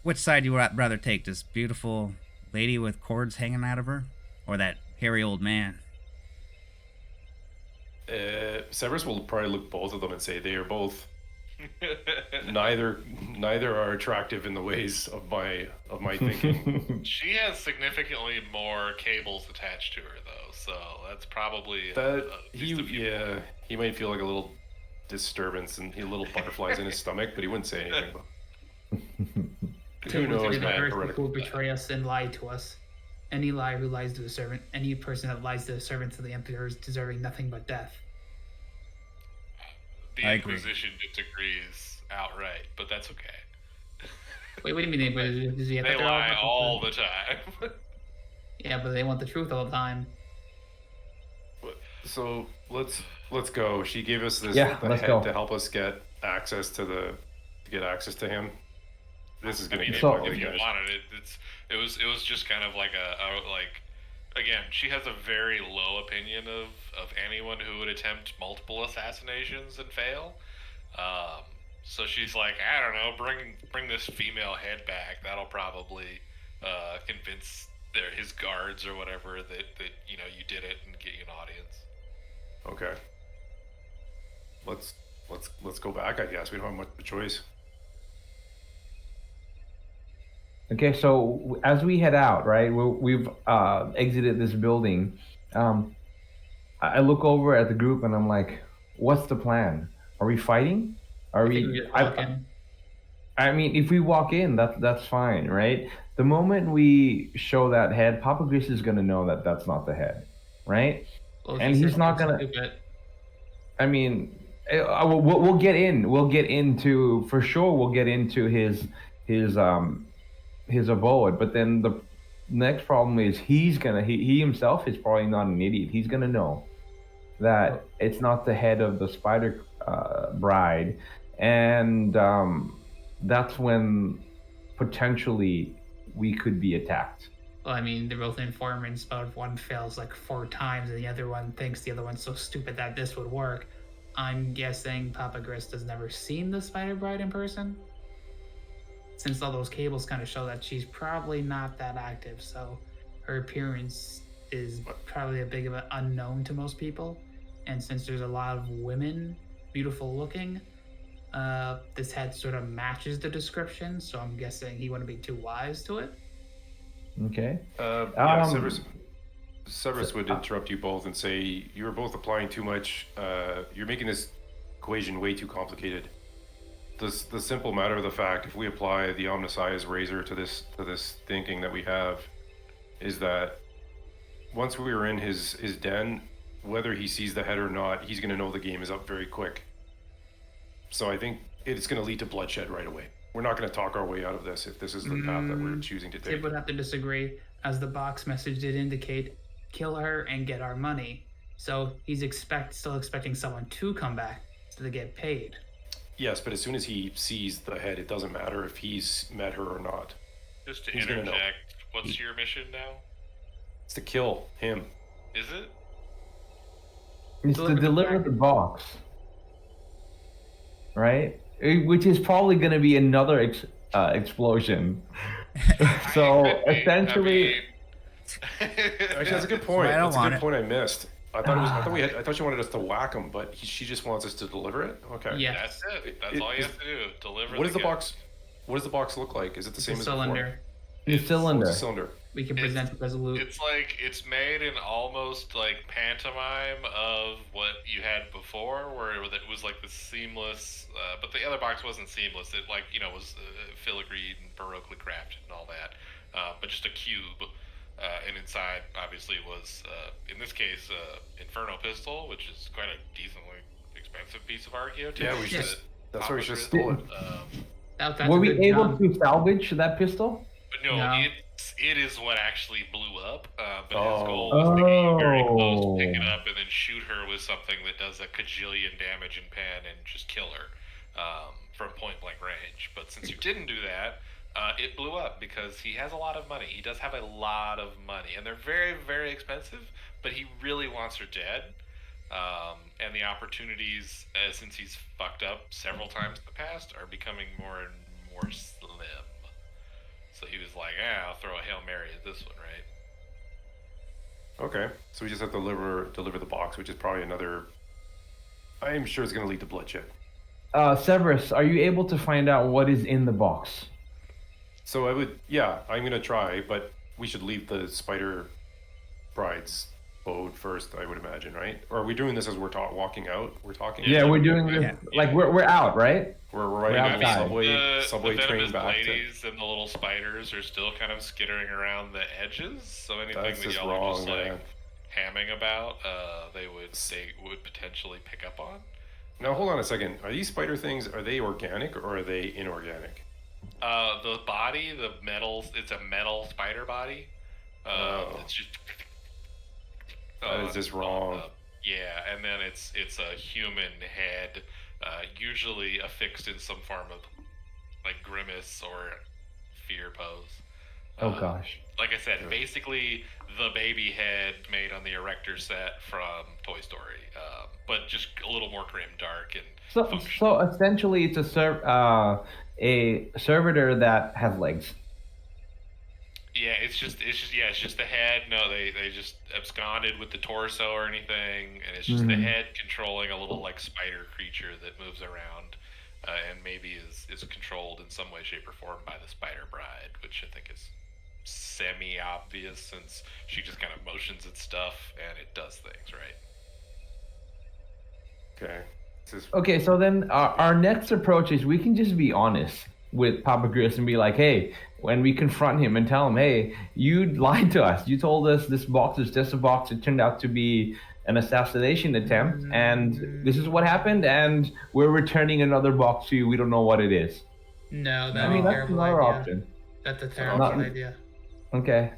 which side do you rather take? This beautiful lady with cords hanging out of her, or that hairy old man? Severus will probably look both of them and say they are both neither are attractive in the ways of my thinking. She has significantly more cables attached to her, though, so that's probably He might feel like a little disturbance and little butterflies in his stomach, but he wouldn't say anything. Who knows, man? Who will betray us and lie to us? Any liar who lies to a servant, any person that lies to the servants of the emperor is deserving nothing but death. The I agree. Inquisition disagrees outright, but that's okay. Wait, what do you mean? They lie all the time. Yeah, but they want the truth all the time. So let's go. She gave us this Yeah, let's head go. to help us get access to him. This is gonna be So- If fun, you guys. wanted it, it was just kind of like again, she has a very low opinion of anyone who would attempt multiple assassinations and fail. So she's like, I don't know, bring this female head back. That'll probably convince his guards or whatever that you did it and get you an audience. Okay. Let's go back. I guess we don't have much of a choice. Okay, so as we head out, right, we've exited this building. I look over at the group and I'm like, "What's the plan? Are we fighting? Are I think we?" just walk in. I mean, if we walk in, that's fine, right? The moment we show that head, Papa Gris is gonna know that that's not the head, right? Well, And he he's said not something gonna- stupid. I mean, we'll get in. We'll get into for sure. We'll get into his abode. But then the next problem is he himself is probably not an idiot. He's gonna know that it's not the head of the Spider Bride, and that's when potentially we could be attacked. Well, I mean, they're both informants, but one fails like 4 times, and the other one thinks the other one's so stupid that this would work. I'm guessing Papa Grist has never seen the Spider Bride in person, since all those cables kind of show that she's probably not that active, so her appearance is probably a big of an unknown to most people. And since there's a lot of women, beautiful looking, this head sort of matches the description, so I'm guessing he wouldn't be too wise to it. Okay. Severus would interrupt you both and say you're both applying too much. You're making this equation way too complicated. The simple matter of the fact, if we apply the Omnissiah's razor to this thinking that we have, is that once we are in his den, whether he sees the head or not, he's going to know the game is up very quick. So I think it's going to lead to bloodshed right away. We're not going to talk our way out of this if this is the path that we're choosing to Tib take. would have to disagree, as the box message did indicate, kill her and get our money. So he's still expecting someone to come back so they get paid. Yes, but as soon as he sees the head, it doesn't matter if he's met her or not. Just to He's gonna know. interject, what's your mission now? It's to kill him. Is it? It's to Deliver the deliver package. the box, right? Which is probably going to be another explosion. So Could be. essentially, I mean- Actually, that's a good point. I don't That's a want good it. point I missed. I thought it was. I thought she wanted us to whack him, but she just wants us to deliver it. Okay. Yeah. That's it. That's all you have to do. Deliver. What does the gift. box? What does the box look like? Is it the It's same a as cylinder. The cylinder. What's the cylinder? We can present it as a loot. It's like it's made in almost like pantomime of what you had before, where it was like the seamless, but the other box wasn't seamless. It like was filigreed and baroquely crafted and all that, but just a cube. And inside, obviously, was in this case Inferno pistol, which is quite a decently expensive piece of archaeotech. Yeah, we should. Yes. That's why we should stole it. That's Were a we good able job. to salvage that pistol? But no, No. it is what actually blew up. But Oh. his goal was to get you very close, to pick it Oh. up, and then shoot her with something that does a cajillion damage in pen and just kill her from point blank range. But since you didn't do that, it blew up because he has a lot of money. He does have a lot of money, and they're very, very expensive. But he really wants her dead. And the opportunities, since he's fucked up several times in the past, are becoming more and more slim. So he was like, I'll throw a Hail Mary at this one, right? Okay, so we just have to deliver the box, which is probably another. I'm sure it's going to lead to bloodshed. Severus, are you able to find out what is in the box? So I'm going to try, but we should leave the spider bride's abode first, I would imagine, right? Or are we doing this as we're walking out? We're talking. Yeah, we're doing this. Yeah. Like we're out, right? We're riding on outside. the subway the train venomous back to. ladies and the little spiders are still kind of skittering around the edges. So anything That's that just y'all are wrong, just man. like hamming about, they would potentially pick up on. Now hold on a second. Are these spider things? Are they organic or are they inorganic? The body, it's a metal spider body. Oh. It's just. That is just wrong. Yeah, and then it's a human head, usually affixed in some form of like grimace or fear pose. Oh gosh. Like I said, basically the baby head made on the Erector set from Toy Story, but just a little more grim, dark, and So essentially, it's a servitor that has legs. yeah, it's just the head. No, they just absconded with the torso or anything, and it's just the head controlling a little like spider creature that moves around, and maybe is controlled in some way, shape, or form by the Spider Bride, which I think is semi-obvious since she just kind of motions at stuff and it does things, right? Okay. This is Okay, so then our next approach is we can just be honest with Papa Gris and be like, hey, when we confront him and tell him, hey, you lied to us. You told us this box is just a box. It turned out to be an assassination attempt, and this is what happened, and we're returning another box to you. We don't know what it is. No, that'd I mean, be a that's terrible another idea. option. That's a terrible Not- idea. Okay.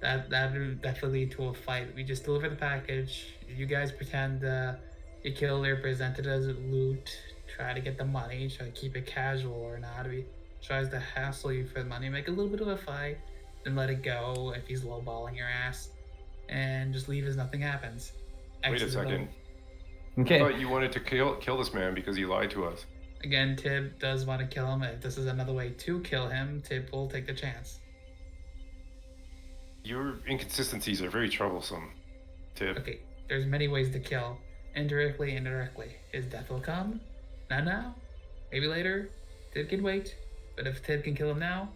That would definitely lead to a fight. We just deliver the package. You guys pretend you killed or present it as loot. Try to get the money. Try to keep it casual or not. He tries to hassle you for the money. Make a little bit of a fight. Then let it go if he's lowballing your ass. And just leave as nothing happens. wait a Exit the second. boat. I Okay. thought you wanted to kill this man because he lied to us. Again, Tib does want to kill him. If this is another way to kill him, Tib will take the chance. Your inconsistencies are very troublesome, Tib. Okay, there's many ways to kill. Indirectly, indirectly. His death will come. Not now. Maybe later. Tib can wait. But if Tib can kill him now,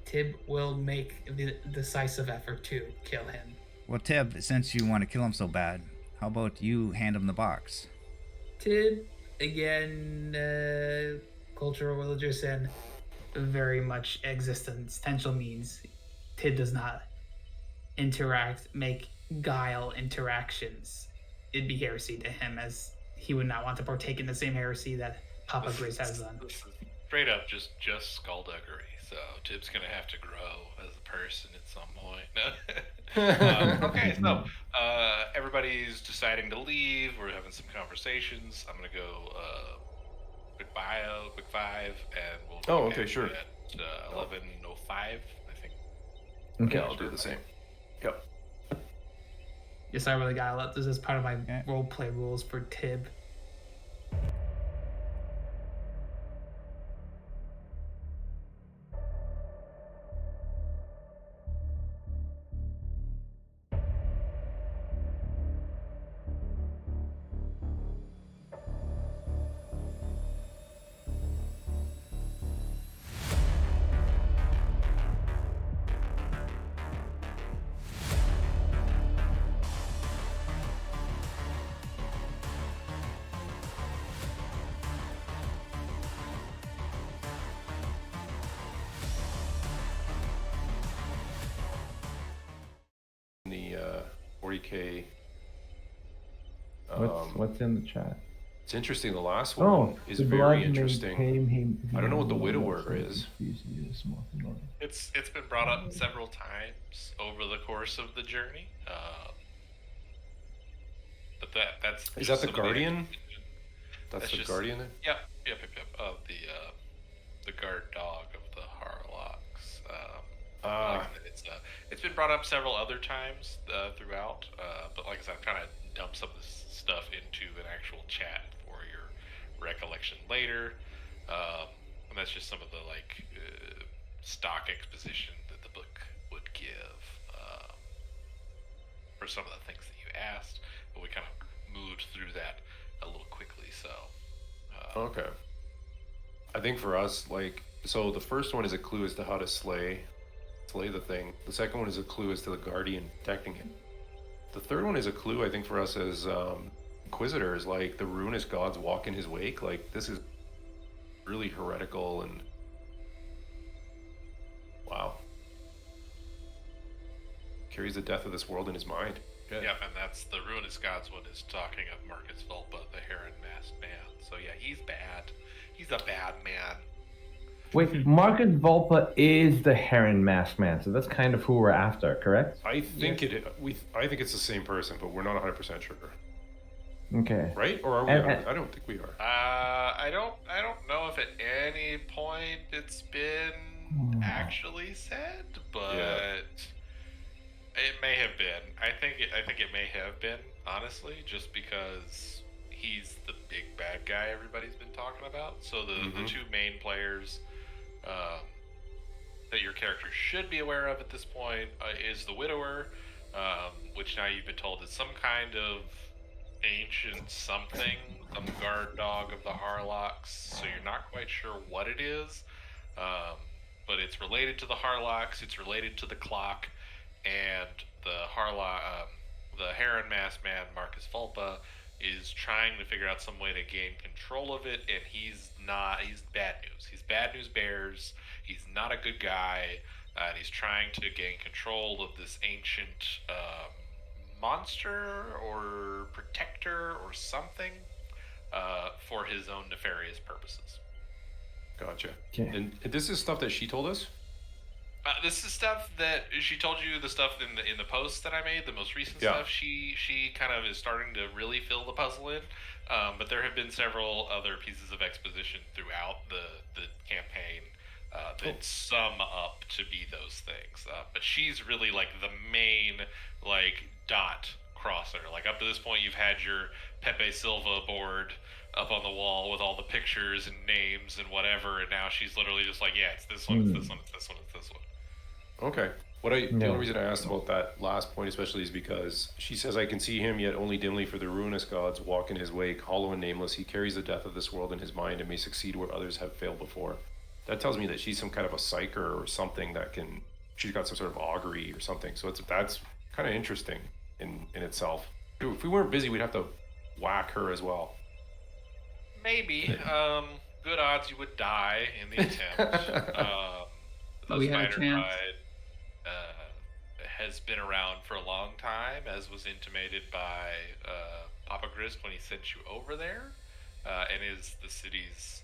Tib will make the decisive effort to kill him. Well, Tib, since you want to kill him so bad, how about you hand him the box? Tib, again, cultural, religious, and very much existential means. Tib does not make guile interactions. It'd be heresy to him, as he would not want to partake in the same heresy that Papa Grace has done. This is straight up just skullduggery. So Tib's gonna have to grow as a person at some point. Okay, so everybody's deciding to leave. We're having some conversations. I'm gonna go quick bio, quick five, and we'll. Oh, back okay, sure. At 11:05, I think. Okay. Yeah, I'll do the same. Yep. Yes, I really got a lot. This is part of my Yeah. roleplay rules for Tib. 40K. What's in the chat? It's interesting. The last one Oh, is the very blood may interesting. tame him. I don't know what the widower is. It's been brought up several times over the course of the journey. But that's Is just that the some of guardian? That's That's the just- guardian. Yep. Of the guard dog of the Harlocks. Like I said, it's been brought up several other times throughout. But like I said, I'm trying to dump some of this stuff into an actual chat for your recollection later. And that's just some of the stock exposition that the book would give for some of the things that you asked. But we kind of moved through that a little quickly, so. Okay. I think for us, so the first one is a clue as to how to slay the thing. The second one is a clue as to the guardian protecting him. The third one is a clue, I think, for us as inquisitors, like the ruinous gods walk in his wake. Like, this is really heretical and wow. Carries the death of this world in his mind. Okay. Yep, and that's the Ruinous Gods one is talking of Marcus Vulpa, the Heron Masked Man. So yeah, he's bad. He's a bad man. Wait, Marcus Vulpa is the Heron Masked Man, so that's kind of who we're after, correct? I think I think it's the same person, but we're not 100% sure. Okay. Right? Or are we? I don't think we are. I don't know if at any point it's been actually said, but it may have been. I think it may have been, honestly, just because he's the big bad guy everybody's been talking about. So the two main players that your character should be aware of at this point is the Widower, which now you've been told is some kind of ancient something, some guard dog of the Harlocks. So you're not quite sure what it is, but it's related to the Harlocks. It's related to the clock, and the Heron Masked Man, Marcus Vulpa, is trying to figure out some way to gain control of it, and he's bad news. He's bad news bears. He's not a good guy, and he's trying to gain control of this ancient monster or protector or something for his own nefarious purposes. Gotcha. Okay. And this is stuff that she told us? This is stuff that she told you. The stuff in the post that I made, the most recent stuff. She kind of is starting to really fill the puzzle in. But there have been several other pieces of exposition throughout the campaign that sum up to be those things. But she's really like the main dot crosser. Like up to this point, you've had your Pepe Silva board up on the wall with all the pictures and names and whatever, and now she's literally just like, yeah, it's this one, it's this one, it's this one, it's this one. Okay. The only reason I asked about that last point especially is because she says, I can see him yet only dimly, for the ruinous gods walk in his wake, hollow and nameless. He carries the death of this world in his mind and may succeed where others have failed before. That tells me that she's some kind of a psyker or something she's got some sort of augury or something. So that's kind of interesting in itself. If we weren't busy, we'd have to whack her as well. Maybe. Good odds you would die in the attempt. The we had a Spider chance. Bride has been around for a long time, as was intimated by Papa Grist when he sent you over there, and is the city's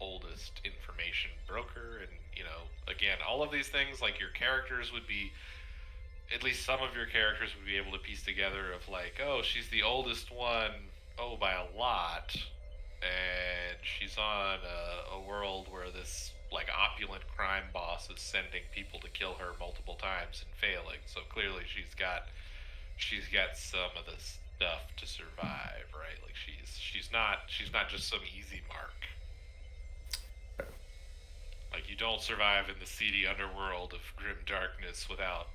oldest information broker. And, again, all of these things, like your characters would be, at least some of your characters would be able to piece together of oh, she's the oldest one, by a lot, and she's on a world where this opulent crime boss is sending people to kill her multiple times and failing. So clearly she's got some of the stuff to survive, right? Like she's not just some easy mark. Like, you don't survive in the seedy underworld of grim darkness without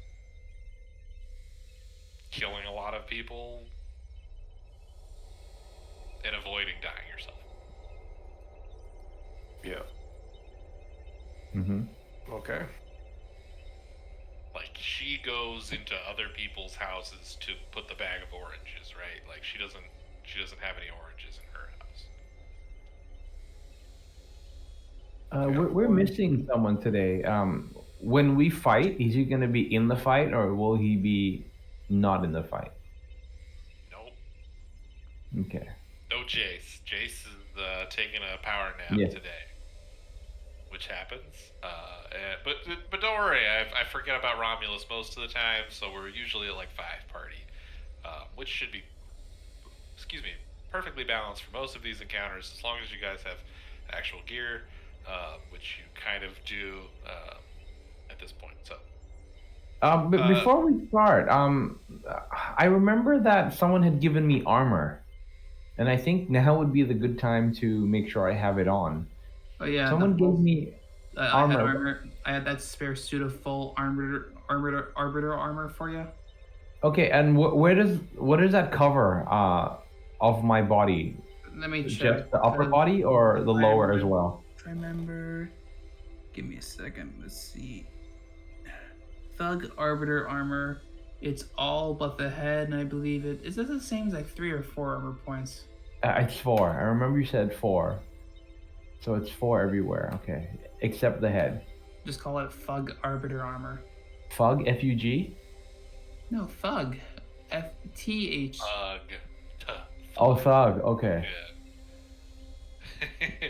killing a lot of people and avoiding dying yourself. Yeah. Mm-hmm. Okay. Like, she goes into other people's houses to put the bag of oranges, right? Like, she doesn't have any oranges in her house. We're missing someone today. When we fight, is he going to be in the fight, or will he be not in the fight. Nope. Okay. No Jace. Jace is taking a power nap Yeah. today, which happens. But don't worry, I forget about Romulus most of the time, so we're usually at like 5 party, which should be, perfectly balanced for most of these encounters, as long as you guys have actual gear, which you kind of do at this point. So. But before we start, I remember that someone had given me armor, and I think now would be the good time to make sure I have it on. Oh yeah, Someone gave me I had armor. armor. I had that spare suit of full arbiter armor for you. Okay, and what does that cover of my body? Let me check. Just the upper body or the lower as well? I remember. Give me a second. Let's see. Thug arbiter armor. It's all but the head, and I believe it. Is this the same as like 3 or 4 armor points? It's 4. I remember you said 4. So it's 4 everywhere. Okay, except the head. Just call it Thug arbiter armor. Fug, F-U-G? No, Thug. F-T-H. Oh, Thug. Okay. Yeah.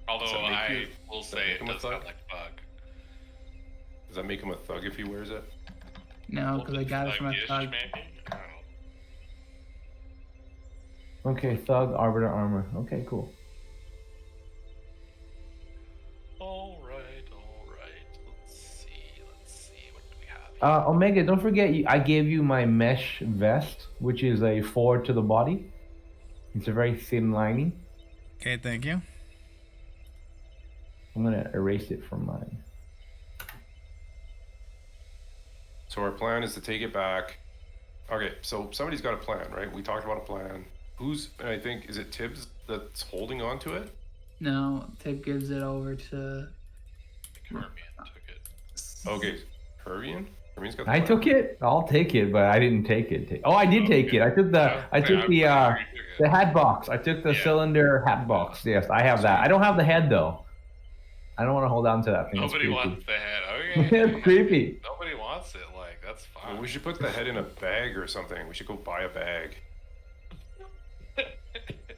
Although Does that make I you- will does that say make it him a does sound thug? like Bug. Does that make him a thug if he wears it? No, because I got it from a Thuggish, Thug. maybe? I don't know. Okay, Thug, Arbiter Armor. Okay, cool. All right. Let's see. What do we have here? Omega, don't forget, I gave you my mesh vest, which is a 4 to the body. It's a very thin lining. Okay, thank you. I'm gonna erase it from mine. So our plan is to take it back. Okay, so somebody's got a plan, right? We talked about a plan. And I think, is it Tibbs that's holding on to it? No, Tip gives it over to. Carmian took it. Okay, Hervian? Hervian's got the I plan. took it. I'll take it, but I didn't take it. Oh, I did take it. I took the hat box. I took the cylinder hat box. Yes, I have that. I don't have the head though. I don't want to hold on to that thing. Nobody it's wants creepy. the head. Okay. It's creepy. Nobody wants it. Like, that's fine. Well, we should put the head in a bag or something. We should go buy a bag.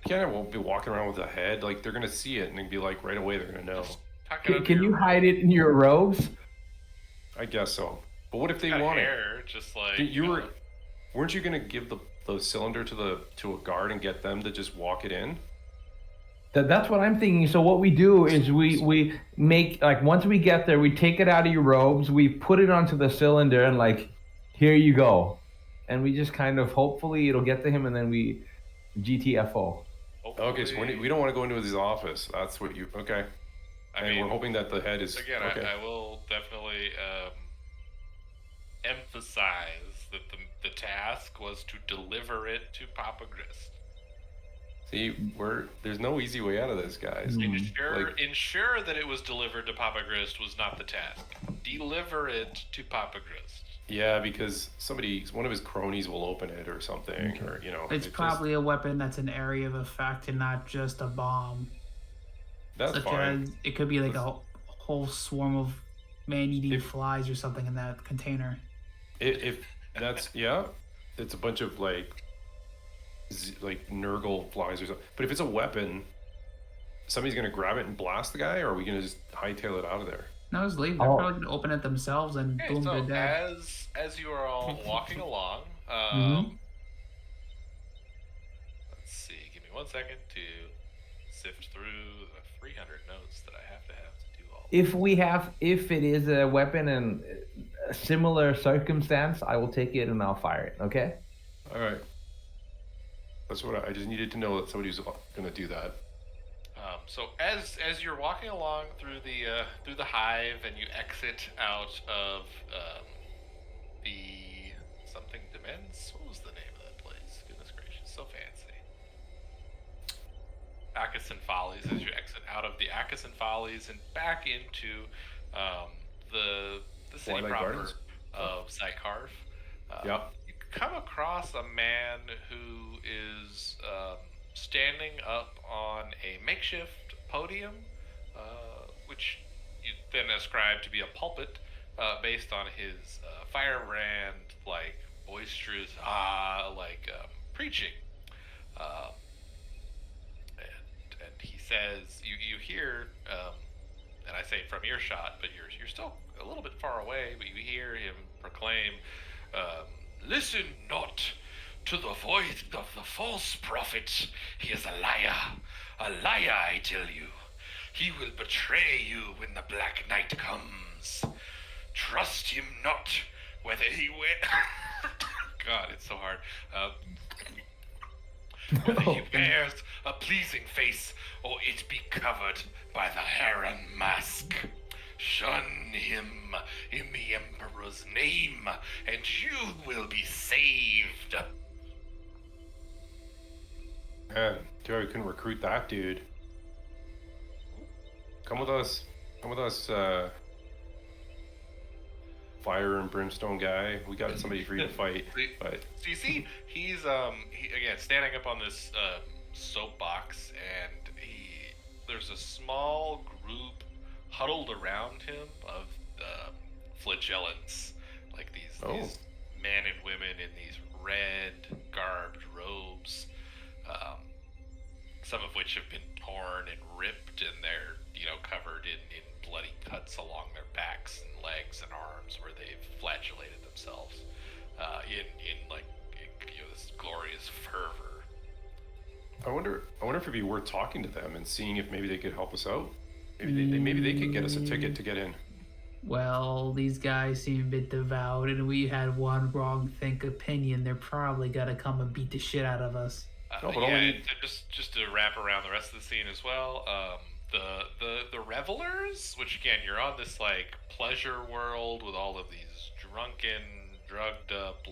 Can't won't be walking around with a head. Like, they're gonna see it and they'd be like, right away, they're gonna know. Tuck it under Can you your- hide it in your robes? I guess so. But what if they got want it? hair, just like Weren't you gonna give the cylinder to a guard and get them to just walk it in? That's what I'm thinking. So what we do is we make, like, once we get there, we take it out of your robes, we put it onto the cylinder, and like, here you go, and we just kind of, hopefully it'll get to him, and then we GTFO. Okay, so we don't want to go into his office. That's what you. Okay. And we're hoping that the head is. Again, okay. I will definitely emphasize that the task was to deliver it to Papa Grist. See, there's no easy way out of this, guys. Ensure that it was delivered to Papa Grist was not the task. Deliver it to Papa Grist. Yeah, because one of his cronies will open it or something, or It's probably a weapon that's an area of effect and not just a bomb. That's Such fine. as it could be like a whole swarm of man-eating If- flies or something in that container. If that's it's a bunch of like Nurgle flies or something. But if it's a weapon, somebody's gonna grab it and blast the guy, or are we gonna just hightail it out of there? No, just leave. They're probably gonna open it themselves and Okay, boom, so they're dead. as you are all walking along, Mhm. let's see. Give me 1 second to sift through the 300 notes that I have to do all. If it is a weapon and a similar circumstance, I will take it and I'll fire it. Okay. All right. That's what I just needed to know, that somebody's gonna do that. So as you're walking along through the hive and you exit out of the something Demens, what was the name of that place? Goodness gracious, so fancy. Akasan Follies. As you exit out of the Akasan Follies and back into the city Twilight proper Gardens? of Zykarv, Yeah. you come across a man who is standing up on a makeshift podium, which you then ascribe to be a pulpit, based on his firebrand, like, voice preachers preaching. Um, and he says, you hear, and I say from earshot, but you're still a little bit far away, but you hear him proclaim, listen not to the voice of the false prophet. He is a liar, I tell you. He will betray you when the Black Knight comes. Trust him not, whether he God, it's so hard. Whether he wears a pleasing face or it be covered by the heron mask. Shun him in the Emperor's name, and you will be saved. Man, too bad we couldn't recruit that dude. Come with us. Come with us, fire and brimstone guy. We got somebody for you to fight. But So you see, he's again standing up on this soapbox, and there's a small group huddled around him of flagellants, like these men and women in these red garbed robes, some of which have been torn and ripped, and they're covered in bloody cuts along their backs and legs and arms where they've flagellated themselves in this glorious fervor. I wonder if it'd be worth talking to them and seeing if maybe they could help us out. Maybe they could get us a ticket to get in. Well, these guys seem a bit devout, and we had one wrong opinion. They're probably gonna come and beat the shit out of us. Just to wrap around the rest of the scene as well. The revelers, which again, you're on this pleasure world with all of these drunken, drugged up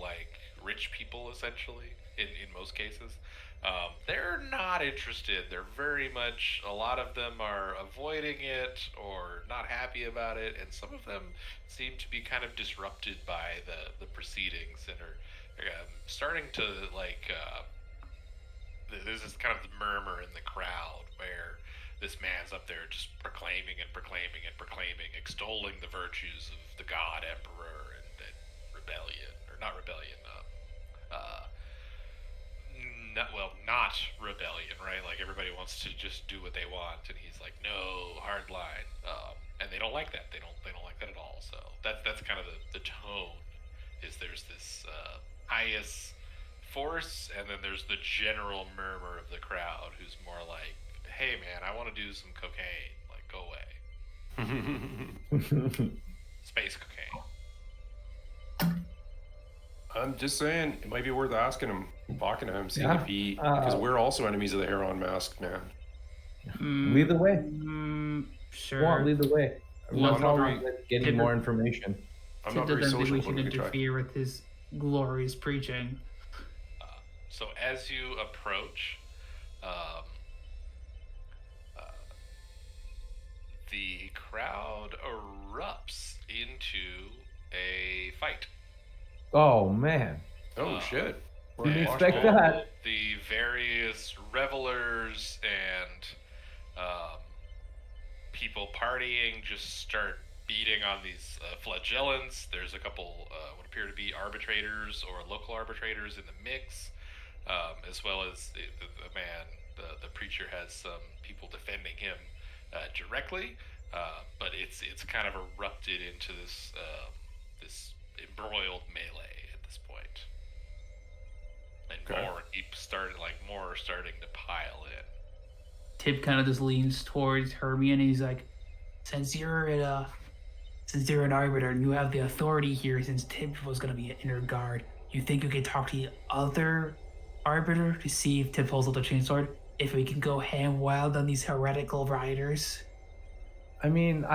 rich people essentially in most cases. They're not interested. They're very much, a lot of them are avoiding it or not happy about it, and some of them seem to be kind of disrupted by the proceedings and are starting to there's this kind of murmur in the crowd where this man's up there just proclaiming, extolling the virtues of the God Emperor and rebellion, or not rebellion, not rebellion, right? Like everybody wants to just do what they want, and he's like, no, hard line, and they don't like that. They don't like that at all. So that's kind of the tone. Is there's this pious force, and then there's the general murmur of the crowd, who's more like, hey man, I want to do some cocaine. Like, go away. Space cocaine. I'm just saying, it might be worth asking him, talking to him, seeing if he, because we're also enemies of the Heron Mask, man. Lead the way. Sure. Go on, lead the way. Well, I'm not getting more information. I'm not very doesn't think social, we but should we can try. interfere with his glorious preaching. So as you approach, the crowd erupts into a fight. Oh man. Oh shit. Didn't And expect all that. The various revelers and people partying just start beating on these flagellants. There's a couple what appear to be arbitrators or local arbitrators in the mix, as well as the man, the preacher has some people defending him directly, but it's kind of erupted into this this embroiled melee at this point. And Okay. more are starting to pile in. Tib kind of just leans towards Hermie and he's like, since you're an arbiter and you have the authority here, since Tib was gonna be an inner guard, you think you could talk to the other arbiter to see if Tib pulls out the chainsword? If we can go ham wild on these heretical riders? I mean,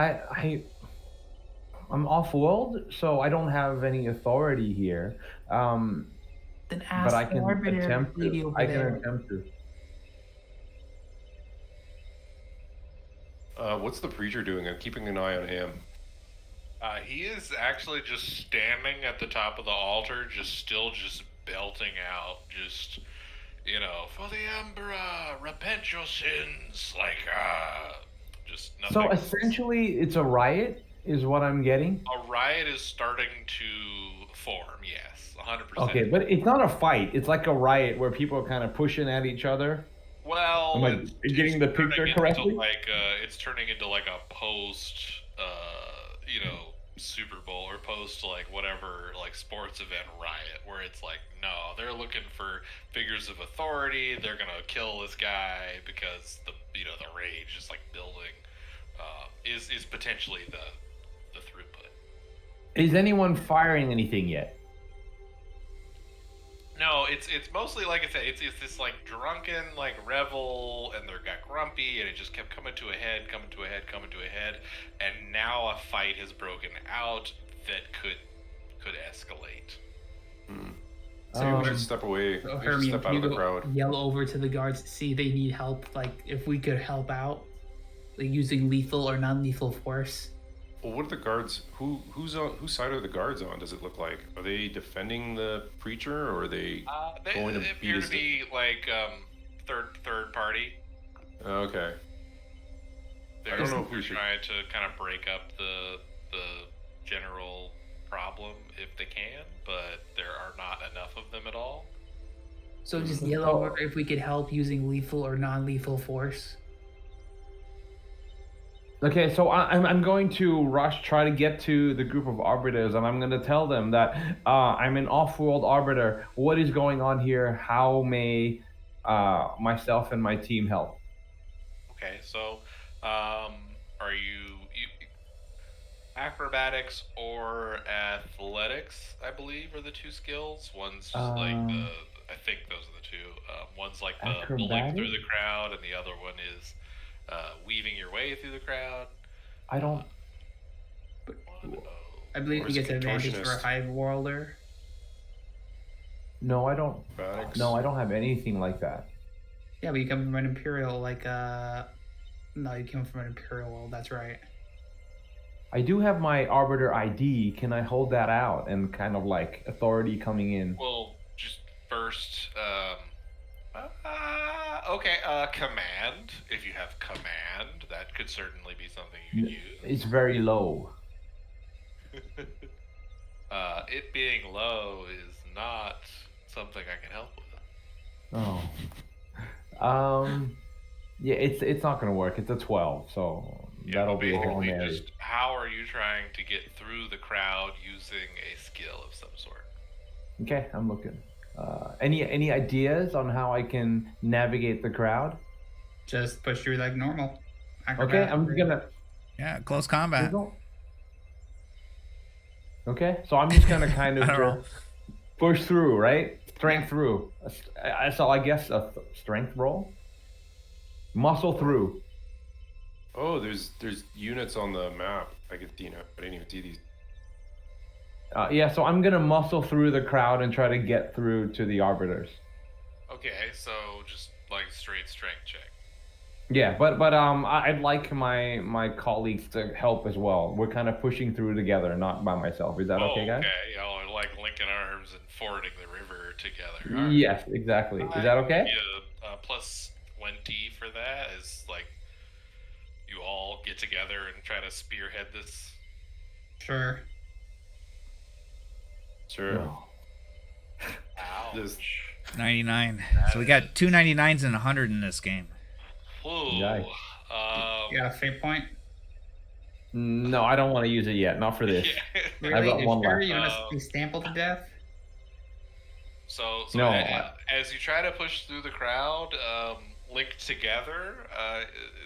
I'm off-world, so I don't have any authority here. Then ask But I the can arbiter attempt lady to. over I can there. attempt to. What's the preacher doing? I'm keeping an eye on him. He is actually just standing at the top of the altar, just belting out, for the Emperor, repent your sins, just nothing. So essentially, it's a riot, is what I'm getting. A riot is starting to form, yes, 100%. Okay, but it's not a fight. It's like a riot where people are kind of pushing at each other. Well, Am I it's getting the turning picture into correctly? like it's turning into like a post, Super Bowl or post like whatever like sports event riot where it's like no, they're looking for figures of authority. They're gonna kill this guy because the rage is like building. Is potentially the throughput. Is anyone firing anything yet? No, it's mostly like I said, it's this like drunken like revel, and they got grumpy, and it just kept coming to a head, and now a fight has broken out that could escalate. So we should step away. So We should Hermione, step can out you of the go crowd. yell over to the guards to see they need help? Like, if we could help out, like using lethal or non-lethal force. Well, what are the guards? Whose side are the guards on? Does it look like? Are they defending the preacher, or are they going to They beat appear his? to be like third party. Okay. They're, I don't know if they're we should. trying to kind of break up the general problem if they can, but there are not enough of them at all. So just yell over if we could help using lethal or non-lethal force. Okay, so I'm going to try to get to the group of arbiters, and I'm going to tell them that I'm an off-world arbiter. What is going on here? How may myself and my team help? Okay, so are you acrobatics or athletics? I believe are the two skills. One's like I think those are the two. One's like the pulling Acrobatics? through the crowd, and the other one is weaving your way through the crowd. I don't. I believe Or he is gets advantage for a contortionist. high worlder. No, I don't. Acrobatics? No, I don't have anything like that. Yeah, but you come from an imperial, like no, you come from an imperial world. That's right. I do have my arbiter ID. Can I hold that out and kind of like authority coming in? Well, just first, okay, command. If you have command, that could certainly be something you could use. It's very low. It being low is not something I can help with. Oh. Yeah, it's not gonna work. It's a 12, so that'll but be a Hail basically Mary. just how are you trying to get through the crowd using a skill of some sort? Okay, I'm looking. Any ideas on how I can navigate the crowd? Just push through like normal. Okay, I'm gonna. Yeah, close combat. Okay, so I'm just gonna kind of I don't know. just push through, right? Strength through. So I guess a strength roll. Muscle through. Oh, there's units on the map. I didn't even see these. Yeah, so I'm gonna muscle through the crowd and try to get through to the arbiters. Okay, so just like straight strength check. Yeah, but I'd like my colleagues to help as well. We're kind of pushing through together, not by myself. Is that okay, guys? Okay, y'all are like linking arms and fording the river together. All right. Yes, exactly. Is that okay? Yeah, plus 20 for that is like you all get together and try to spearhead this. Sure. Sure. No. Ouch. This 99. So we got two 99s and 100 in this game. Whoa. Yikes. You got a fate point? No, I don't want to use it yet. Not for this. Yeah. I've Really? got You one sure? left. You want to be stampled to death? So No, as you try to push through the crowd, linked together,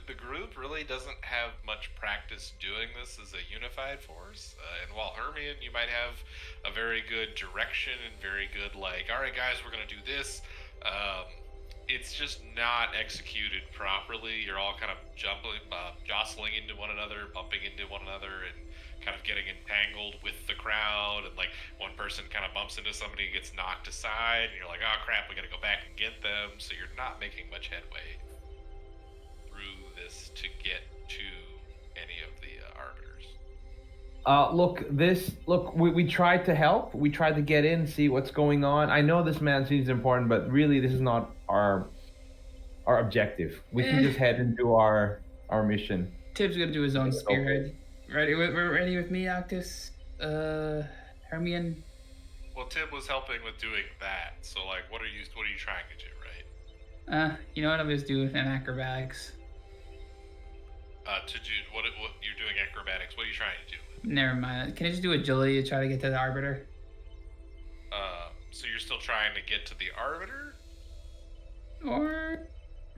the group really doesn't have much practice doing this as a unified force. And while Hermione, you might have a very good direction and very good like, all right, guys, we're gonna do this. It's just not executed properly. You're all kind of jostling into one another, bumping into one another, and kind of getting entangled with the crowd. And like one person kind of bumps into somebody and gets knocked aside, and you're like, oh crap, we gotta go back and get them. So you're not making much headway through this to get to any of the arbiters. Look, we tried to help. We tried to get in, see what's going on. I know this man seems important, but really this is not our objective. We can just head and do our mission. Tibbs gonna do his own Okay. spearhead. Ready? We're ready with me, Octus? Hermione? Well, Tim was helping with doing that. So, like, what are you trying to do, right? You know what? I'm just doing an acrobatics. To do what you're doing acrobatics. What are you trying to do? Never mind. Can I just do agility to try to get to the arbiter? So you're still trying to get to the arbiter? Or,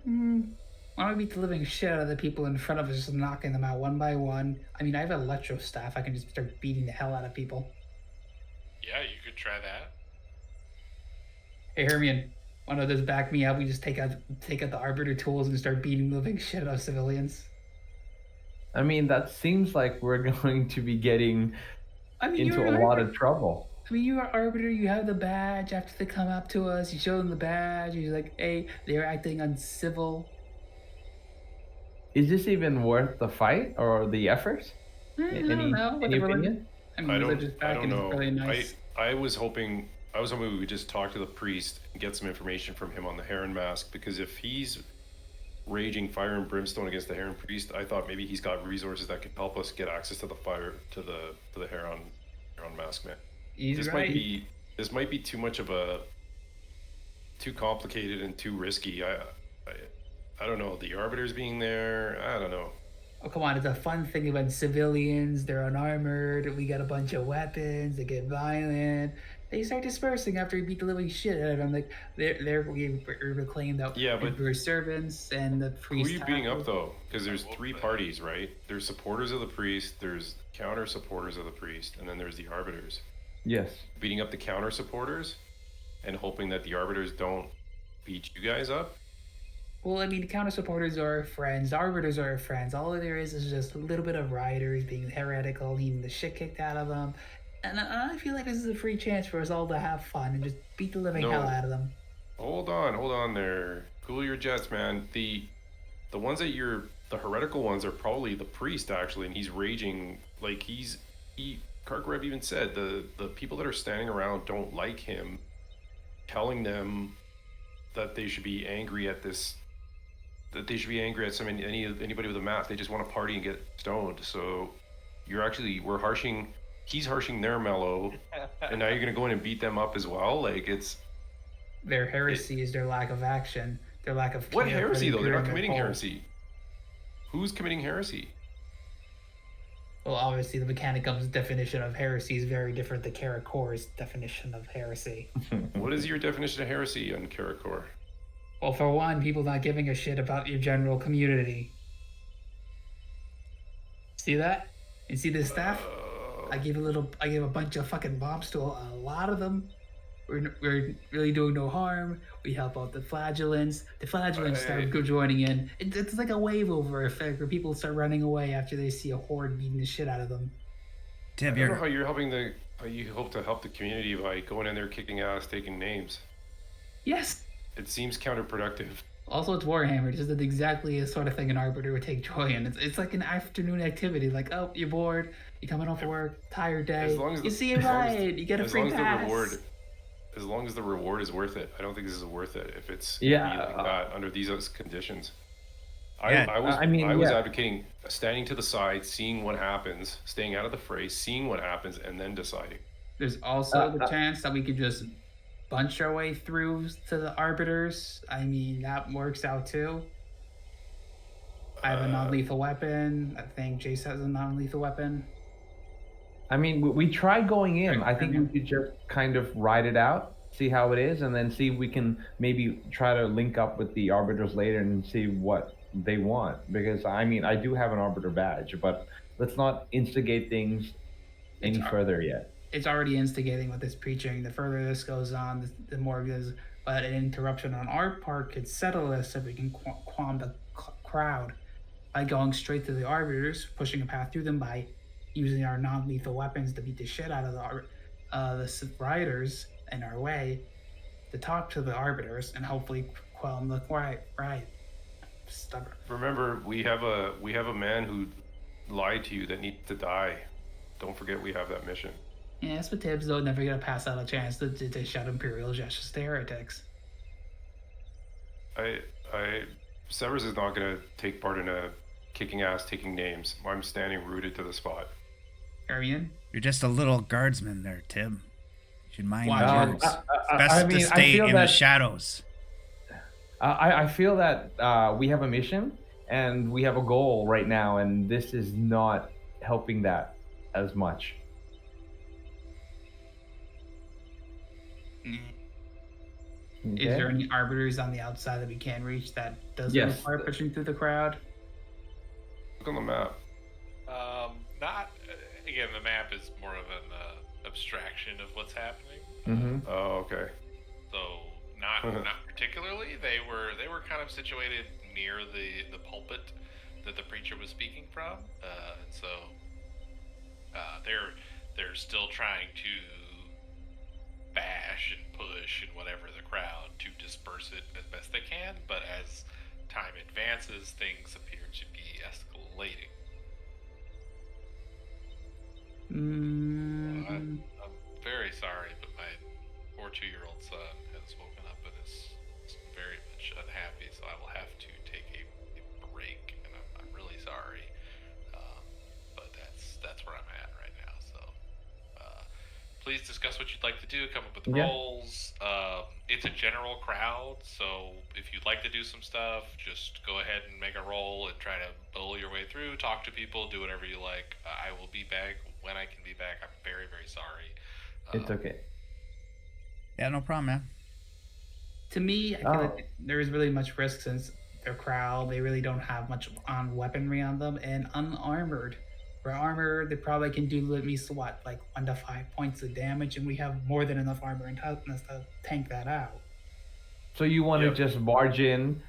why don't we beat the living shit out of the people in front of us, just knocking them out one by one? I mean, I have electro staff. I can just start beating the hell out of people. Yeah, you could try that. Hey, Hermione, why don't just back me up? We just take out the arbiter tools and start beating the living shit out of civilians. I mean, that seems like we're going to be getting into a lot of trouble. I mean, you're an arbiter, you have the badge. After they come up to us, you show them the badge. You're like, hey, they're acting uncivil. Is this even worth the fight or the effort? I don't know. Any opinion? I mean, I they're just back don't and know. it's really nice. I was hoping we could just talk to the priest and get some information from him on the Heron mask, because if he's raging fire and brimstone against the Heron priest, I thought maybe he's got resources that could help us get access to the fire to the Heron mask man. He's right. This might be too much of too complicated and too risky. I don't know. The arbiters being there, I don't know. Oh, come on. It's a fun thing about civilians. They're unarmored. We got a bunch of weapons. They get violent. They start dispersing after we beat the living shit out of them. Like, we reclaim that we're servants and the priest. Who are you beating up, though? Because there's three parties, right? There's supporters of the priest, there's counter supporters of the priest, and then there's the arbiters. Yes. Beating up the counter supporters and hoping that the arbiters don't beat you guys up? Well, I mean, the counter supporters are our friends. The arbiters are our friends. All there is just a little bit of riders being heretical, needing the shit kicked out of them. And I feel like this is a free chance for us all to have fun and just beat the living hell out of them. Hold on there. Cool your jets, man. The ones that the heretical ones are probably the priest, actually, and he's raging. Like, Karkarev even said the people that are standing around don't like him, telling them that they should be angry at this, that they should be angry at anybody with a map. They just want to party and get stoned. So he's harshing their mellow, and now you're gonna go in and beat them up as well. Like, their heresy is their lack of action, their lack of what heresy though? They're not committing heresy. Who's committing heresy? Well, obviously, the Mechanicum's definition of heresy is very different than Karakor's definition of heresy. What is your definition of heresy on Karakor? Well, for one, people not giving a shit about your general community. See that? You see this staff? I gave a bunch of fucking bombs to a lot of them. We're really doing no harm. We help out the flagellants. The flagellants start joining in. It's like a wave over effect where people start running away after they see a horde beating the shit out of them. I don't know how you hope to help the community by going in there kicking ass, taking names. Yes. It seems counterproductive. Also, it's Warhammer. This is exactly the sort of thing an arbiter would take joy in. It's like an afternoon activity. Like, oh, you're bored. You're coming off work, tired day. You see a ride. You get a free pass. As long as the reward is worth it. I don't think this is worth it if it's like that under these conditions. I was advocating standing to the side, seeing what happens, staying out of the fray, seeing what happens, and then deciding. There's also the chance that we could just bunch our way through to the arbiters. I mean, that works out too. I have a non-lethal weapon. I think Jace has a non-lethal weapon. I mean, we tried going in. I think we could just kind of ride it out, see how it is, and then see if we can maybe try to link up with the arbiters later and see what they want. Because, I mean, I do have an arbiter badge, but let's not instigate things any further yet. It's already instigating with this preaching. The further this goes on, the more it is. But an interruption on our part could settle this so we can calm the crowd by going straight to the arbiters, pushing a path through them by using our non-lethal weapons to beat the shit out of the riders in our way, to talk to the arbiters and hopefully quell them. Right. Stubborn. Remember, we have a man who lied to you that needs to die. Don't forget we have that mission. Yes, but Tibbs, though, never gonna pass out a chance to shout Imperial gestures to heretics. Severus is not gonna take part in a kicking ass, taking names. I'm standing rooted to the spot. Arian? You're just a little guardsman there, Tim. You Should mind Watch your out. words. Best to stay in the shadows. I feel that we have a mission and we have a goal right now, and this is not helping that as much. Is there any arbiters on the outside that we can reach that doesn't Yes. require pushing through the crowd? Look on the map. Not again. The map is more of an abstraction of what's happening. Mm-hmm. Oh, okay. So not particularly. They were kind of situated near the pulpit that the preacher was speaking from, and so they're still trying to bash and push and whatever the crowd to disperse it as best they can. But as time advances, things appear to be escalating. I'm very sorry, but my poor 2-year-old son has woken up and is very much unhappy, so I will have to take a break, and I'm really sorry. But that's where I'm at right now, so please discuss what you'd like to do, come up with roles. It's a general crowd, so if you'd like to do some stuff, just go ahead and make a roll and try to bull your way through, talk to people, do whatever you like. I will be back when I can be back. I'm very, very sorry. It's okay. Yeah, no problem, man. To me, I feel like there is really much risk since they're crowd. They really don't have much on weaponry on them, and unarmored. For armor, they probably can do at least what, like 1 to 5 points of damage, and we have more than enough armor and toughness to tank that out. So you want to just barge in,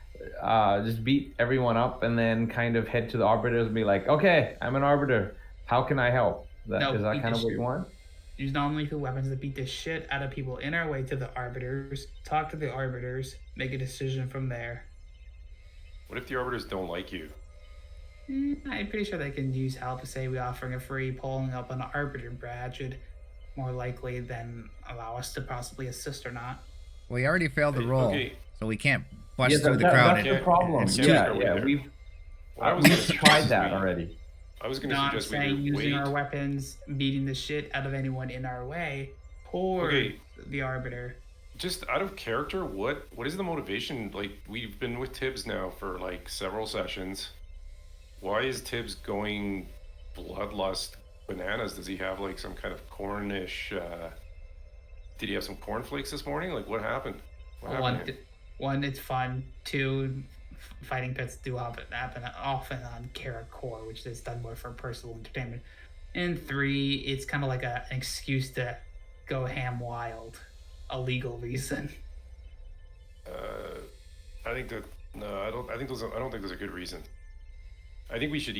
just beat everyone up, and then kind of head to the arbiters and be like, okay, I'm an arbiter. How can I help? Is that kind of what you want? Use non-lethal weapons to beat the shit out of people in our way to the arbiters, talk to the arbiters, make a decision from there. What if the arbiters don't like you? I'm pretty sure they can use help. Say we offering a free pulling up an arbiter badge would more likely than allow us to possibly assist or not. We already failed the roll, Okay. so we can't bust through the crowd. That's the problem. It's We've tried that already. I was going to Not suggest we saying using wait. our weapons, beating the shit out of anyone in our way, or the arbiter. Just out of character, what is the motivation? Like, we've been with Tibbs now for like several sessions. Why is Tibbs going bloodlust bananas? Does he have like some kind of cornish? Did he have some cornflakes this morning? Like, what happened? One, it's fun. Two, fighting pits do happen often on Karakor, which is done more for personal entertainment. And 3, it's kind of like an excuse to go ham wild, a legal reason. I think that no, I don't think there's a good reason. I think we should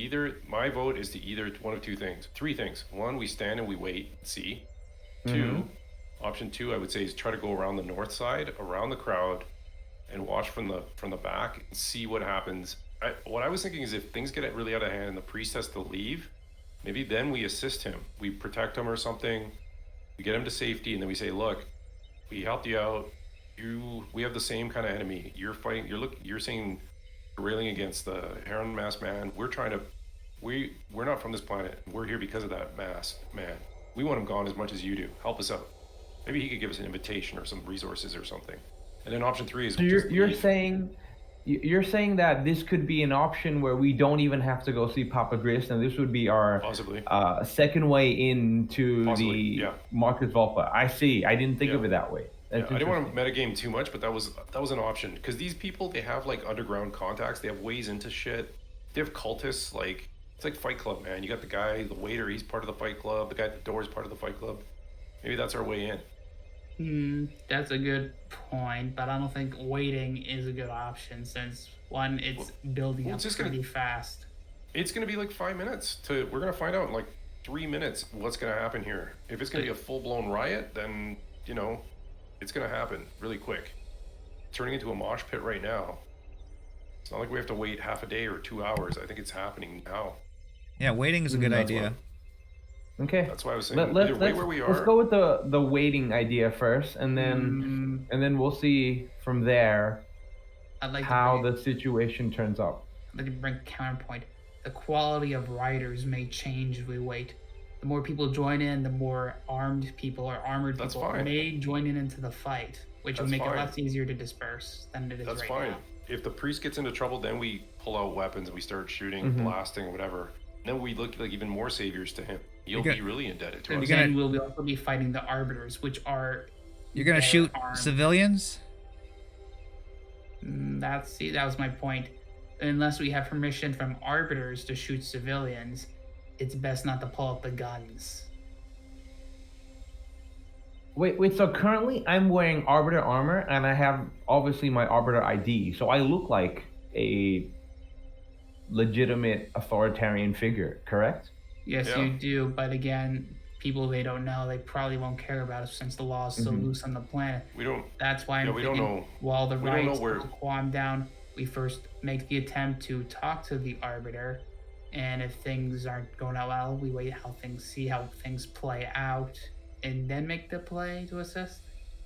my vote is to either one of 2 things, 3 things. 1, we stand and we wait and see. 2, option 2, I would say, is try to go around the north side, around the crowd, and watch from the back and see what happens. What I was thinking is if things get really out of hand and the priest has to leave, maybe then we assist him. We protect him or something. We get him to safety, and then we say, "Look, we helped you out. We have the same kind of enemy. You're fighting. You're saying, railing against the Heron masked man. We're not from this planet. We're here because of that masked man. We want him gone as much as you do. Help us out. Maybe he could give us an invitation or some resources or something." And then option 3 is. So you're saying that this could be an option where we don't even have to go see Papa Grist, and this would be our possibly second way into the Marcus Volpa. I see. I didn't think of it that way. I didn't want to metagame too much, but that was an option because these people, they have like underground contacts. They have ways into shit. They have cultists. Like, it's like Fight Club, man. You got the guy, the waiter. He's part of the Fight Club. The guy at the door is part of the Fight Club. Maybe that's our way in. That's a good point, but I don't think waiting is a good option since one, it's building up pretty fast. It's gonna be like 5 minutes. We're gonna find out in like 3 minutes what's gonna happen here. If it's gonna be a full-blown riot, then it's gonna happen really quick. Turning into a mosh pit right now. It's not like we have to wait half a day or 2 hours. I think it's happening now. Yeah, waiting is a good idea. Okay. That's why I was saying let's go with the waiting idea first, and then we'll see from there how the situation turns out. I'd like to bring counterpoint. The quality of riders may change if we wait. the more people join in, the more armed people or armored That's people fine. may join in into the fight, which will That's make fine. it less easier to disperse than it is That's right fine. now. If the priest gets into trouble, then we pull out weapons and we start shooting, blasting, whatever. Then we look like even more saviors to him. You'll be really indebted to And us. then we'll also be fighting the arbiters, which are. You're gonna better shoot armed. civilians? That was my point. Unless we have permission from arbiters to shoot civilians, it's best not to pull out the guns. Wait. So currently, I'm wearing Arbiter armor, and I have obviously my Arbiter ID. So I look like a legitimate authoritarian figure, correct? Yes, Yeah. you do, but again, people they don't know, they probably won't care about us since the law is so loose on the planet. We don't. That's why I'm we don't thinking know. while the We don't know riots where- will calm down, we first make the attempt to talk to the arbiter, and if things aren't going out well, we see how things play out, and then make the play to assist.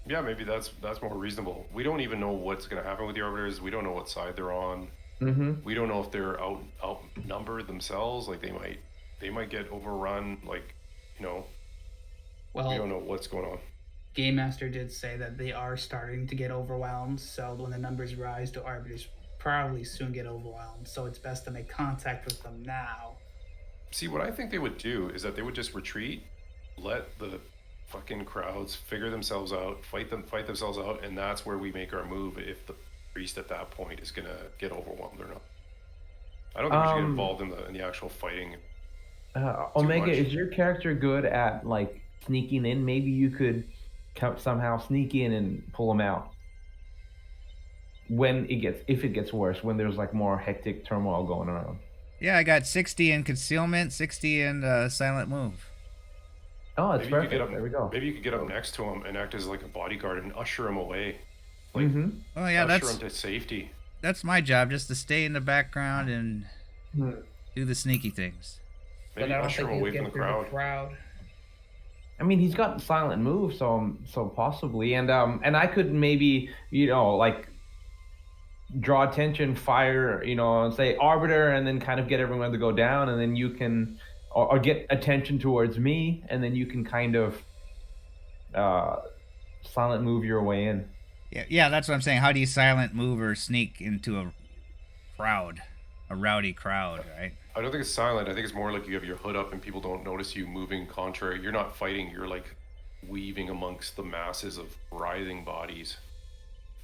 Yeah, maybe that's more reasonable. We don't even know what's going to happen with the arbiters. We don't know what side they're on. We don't know if they're outnumbered themselves. Like they might get overrun. Like, you know, we don't Well, know what's going on. Game Master did say that they are starting to get overwhelmed, so when the numbers rise, the arbiters probably soon get overwhelmed, so it's best to make contact with them now. See, what I think they would do is that they would just retreat, let the fucking crowds figure themselves out, fight themselves out, and that's where we make our move if the priest at that point is gonna get overwhelmed or not. I don't think we should get involved in the actual fighting. Omega, much. is your character good at like sneaking in? Maybe you could somehow sneak in and pull them out if it gets worse, when there's like more hectic turmoil going around. Yeah, I got 60 in concealment, 60 in silent move. Oh, it's Maybe you could perfect. get up. There we go. Maybe you could get up next to him and act as like a bodyguard and usher him away. Like Oh yeah, usher that's him to safety. that's my job, just to stay in the background and Hmm. do the sneaky things. Maybe usher him away from the crowd. I mean, he's got silent move, so possibly, and I could maybe, like draw attention, fire, and say arbiter, and then kind of get everyone to go down, and then you can, or get attention towards me, and then you can kind of silent move your way in. Yeah, that's what I'm saying. How do you silent move or sneak into a crowd, a rowdy crowd, right? I don't think it's silent. I think it's more like you have your hood up and people don't notice you moving contrary. You're not fighting. You're like weaving amongst the masses of writhing bodies.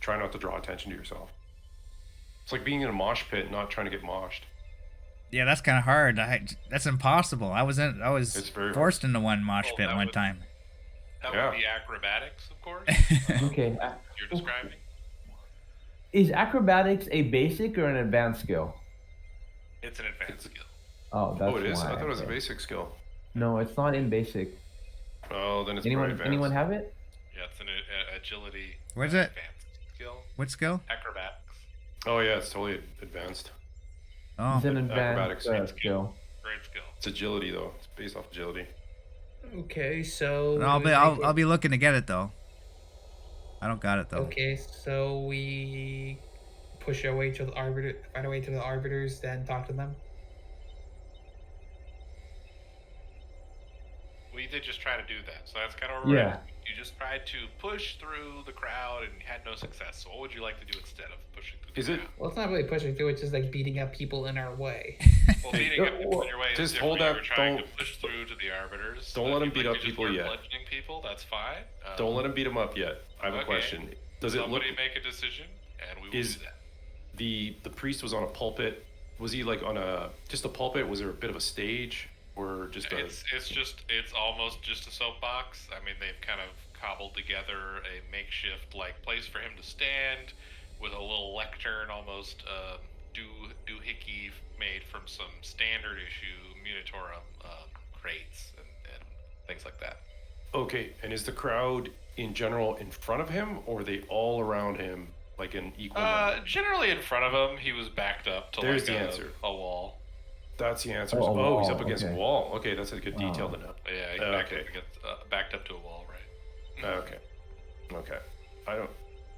Try not to draw attention to yourself. It's like being in a mosh pit, not trying to get moshed. Yeah, that's kind of hard. That's impossible. I was It's very forced into one mosh pit that one would- time. That Yeah. would be acrobatics, of course. Okay. You're describing. Is acrobatics a basic or an advanced skill? It's an advanced skill. Oh, that's Oh, it is? why. I thought it was a Okay. basic skill. No, it's not in basic. Oh, then it's probably advanced. Anyone have it? Yeah, it's an agility. Where's it? Advanced skill. What skill? Acrobatics. Oh, yeah, it's totally advanced. Oh, It's an Acrobatics advanced means skill. Great skill. It's agility, though. It's based off agility. Okay, so I'll be looking to get it though. I don't got it though. Okay, so we push our way to the arbiter, find our way to the arbiters, then talk to them. We did just try to do that, so that's kind of what we're Yeah. at. You just tried to push through the crowd and had no success. So what would you like to do instead of pushing through the Is it- crowd? Well, it's not really pushing through; it's just like beating up people in our way. Well, beating up people in your way is Just different. hold You that- were trying to don't- push through to the arbiters. don't So let if them you'd beat like up to just people start yet. bludgeoning people, that's fine. Don't let him beat him up yet. I have a Okay. question. Does it look... Somebody make a decision, and we will Is- do that. The priest was on a pulpit. Was he like on just a pulpit? Was there a bit of a stage? Or just a... It's almost just a soapbox. I mean, they've kind of cobbled together a makeshift like place for him to stand with a little lectern, almost doohickey made from some standard issue Munitorum crates and things like that. Okay, and is the crowd in general in front of him, or are they all around him, like an equal number? Generally in front of him, he was backed up to There's like the answer. a wall. That's the answer. Oh, a Oh, he's wall, up against okay. a wall. Okay, that's a good detail to know. Yeah, he Okay. backed up to a wall, right? Okay. Okay.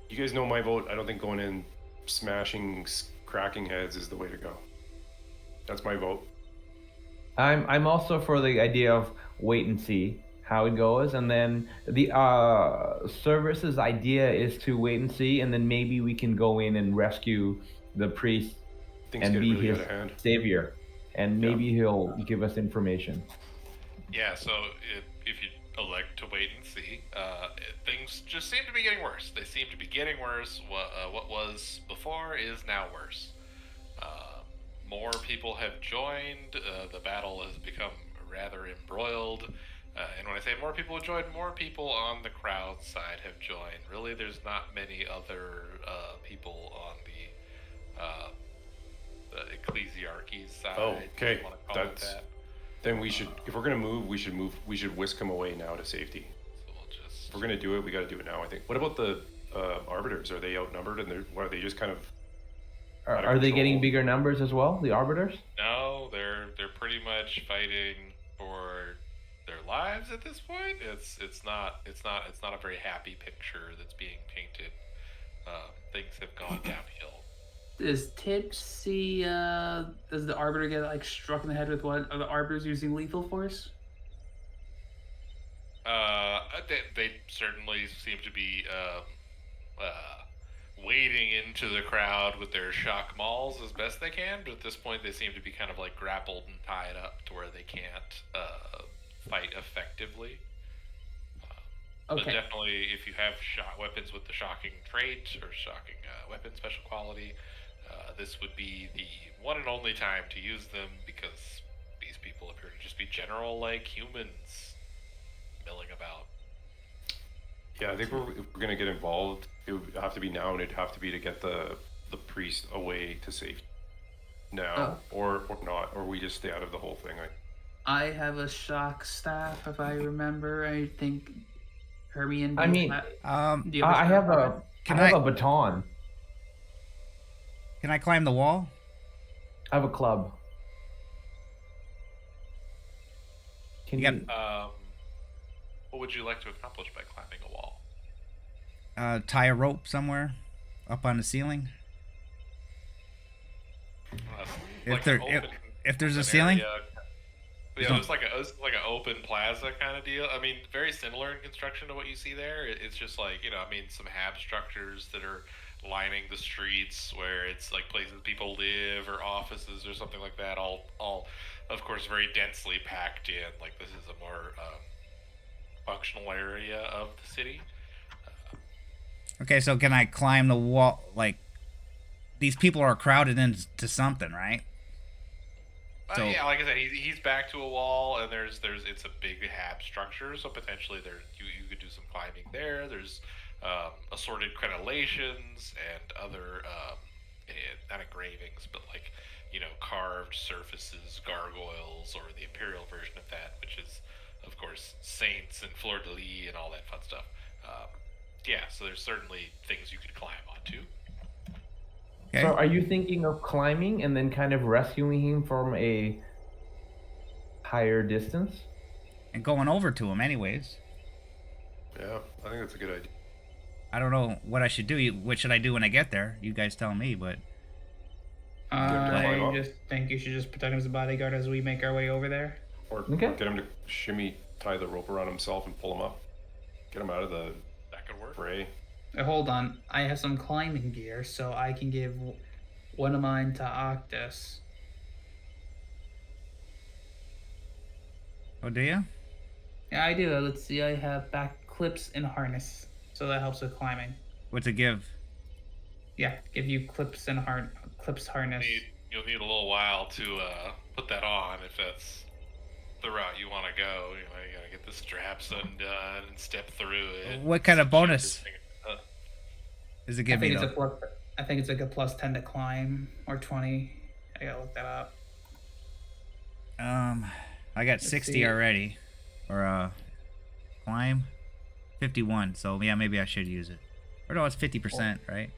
You guys know my vote. I don't think going in, smashing, cracking heads is the way to go. That's my vote. I'm also for the idea of wait and see how it goes, and then the service's idea is to wait and see, and then maybe we can go in and rescue the priest Things and get be really his out of hand. savior, and Yeah. maybe he'll give us information. Yeah, so if you elect to wait and see, things just seem to be getting worse. They seem to be getting worse. What was before is now worse. More people have joined. The battle has become rather embroiled. And when I say more people have joined, more people on the crowd side have joined. Really, there's not many other people on the ecclesiarchy's side. Oh, okay. if you wanna call it That's that. then we should. If we're gonna move, we should move. We should whisk him away now to safety. So we'll just. If we're gonna do it, we got to do it now. I think. What about the arbiters? Are they outnumbered and what are they just kind of? out of Are they getting control? bigger numbers as well, the arbiters? No, they're pretty much fighting for their lives at this point. It's not a very happy picture that's being painted. Things have gone downhill. Does Tib see? Does the arbiter get like struck in the head with one of the arbiters using lethal force? They certainly seem to be wading into the crowd with their shock mauls as best they can, but at this point they seem to be kind of like grappled and tied up to where they can't fight effectively. But Okay. definitely, if you have weapons with the shocking trait or shocking weapon special quality, this would be the one and only time to use them because these people appear to just be general like humans milling about. Yeah, I think if we're gonna get involved, it would have to be now, and it'd have to be to get the priest away to safety now, or not, or we just stay out of the whole thing. I have a shock staff, if I remember. I think Hermione. I mean, do you I have staff? a baton. Can I climb the wall? I have a club. Can You you? got- What would you like to accomplish by climbing a wall? Tie a rope somewhere up on the ceiling. If Like there an open- if there's a an ceiling, area- Yeah, it's like an open plaza kind of deal. I mean, very similar in construction to what you see there. It's just like some hab structures that are lining the streets where it's like places people live or offices or something like that. All of course, very densely packed in. Like this is a more functional area of the city. okay. So can I climb the wall? Like these people are crowded into something, right? So- Yeah, like I said, he's back to a wall, and there's it's a big hab structure, so potentially there you could do some climbing there. There's assorted crenellations and other not engravings, but like carved surfaces, gargoyles, or the imperial version of that, which is of course saints and fleur de lis and all that fun stuff. Yeah, so there's certainly things you could climb onto. Okay. So, are you thinking of climbing and then kind of rescuing him from a higher distance? And going over to him, anyways. Yeah, I think that's a good idea. I don't know what I should do. What should I do when I get there? You guys tell me. But climb I up? just think you should just protect him as a bodyguard as we make our way over there. Or Okay. get him to tie the rope around himself and pull him up. Get him out of the That could work. fray. Hold on, I have some climbing gear, so I can give one of mine to Octus. oh, do you? Yeah, I do. Let's see, I have back clips and harness, so that helps with climbing. What's it give? Yeah, give you clips and clips harness. You'll need a little while to put that on if that's the route you want to go. You gotta get the straps undone and step through it. What kind of bonus does it I give me? think it's Though? a plus. I think it's like a plus 10 to climb or 20. I gotta look that up. I got 60 see. already, or climb 51. So yeah, maybe I should use it. Or no, it's 50%, right?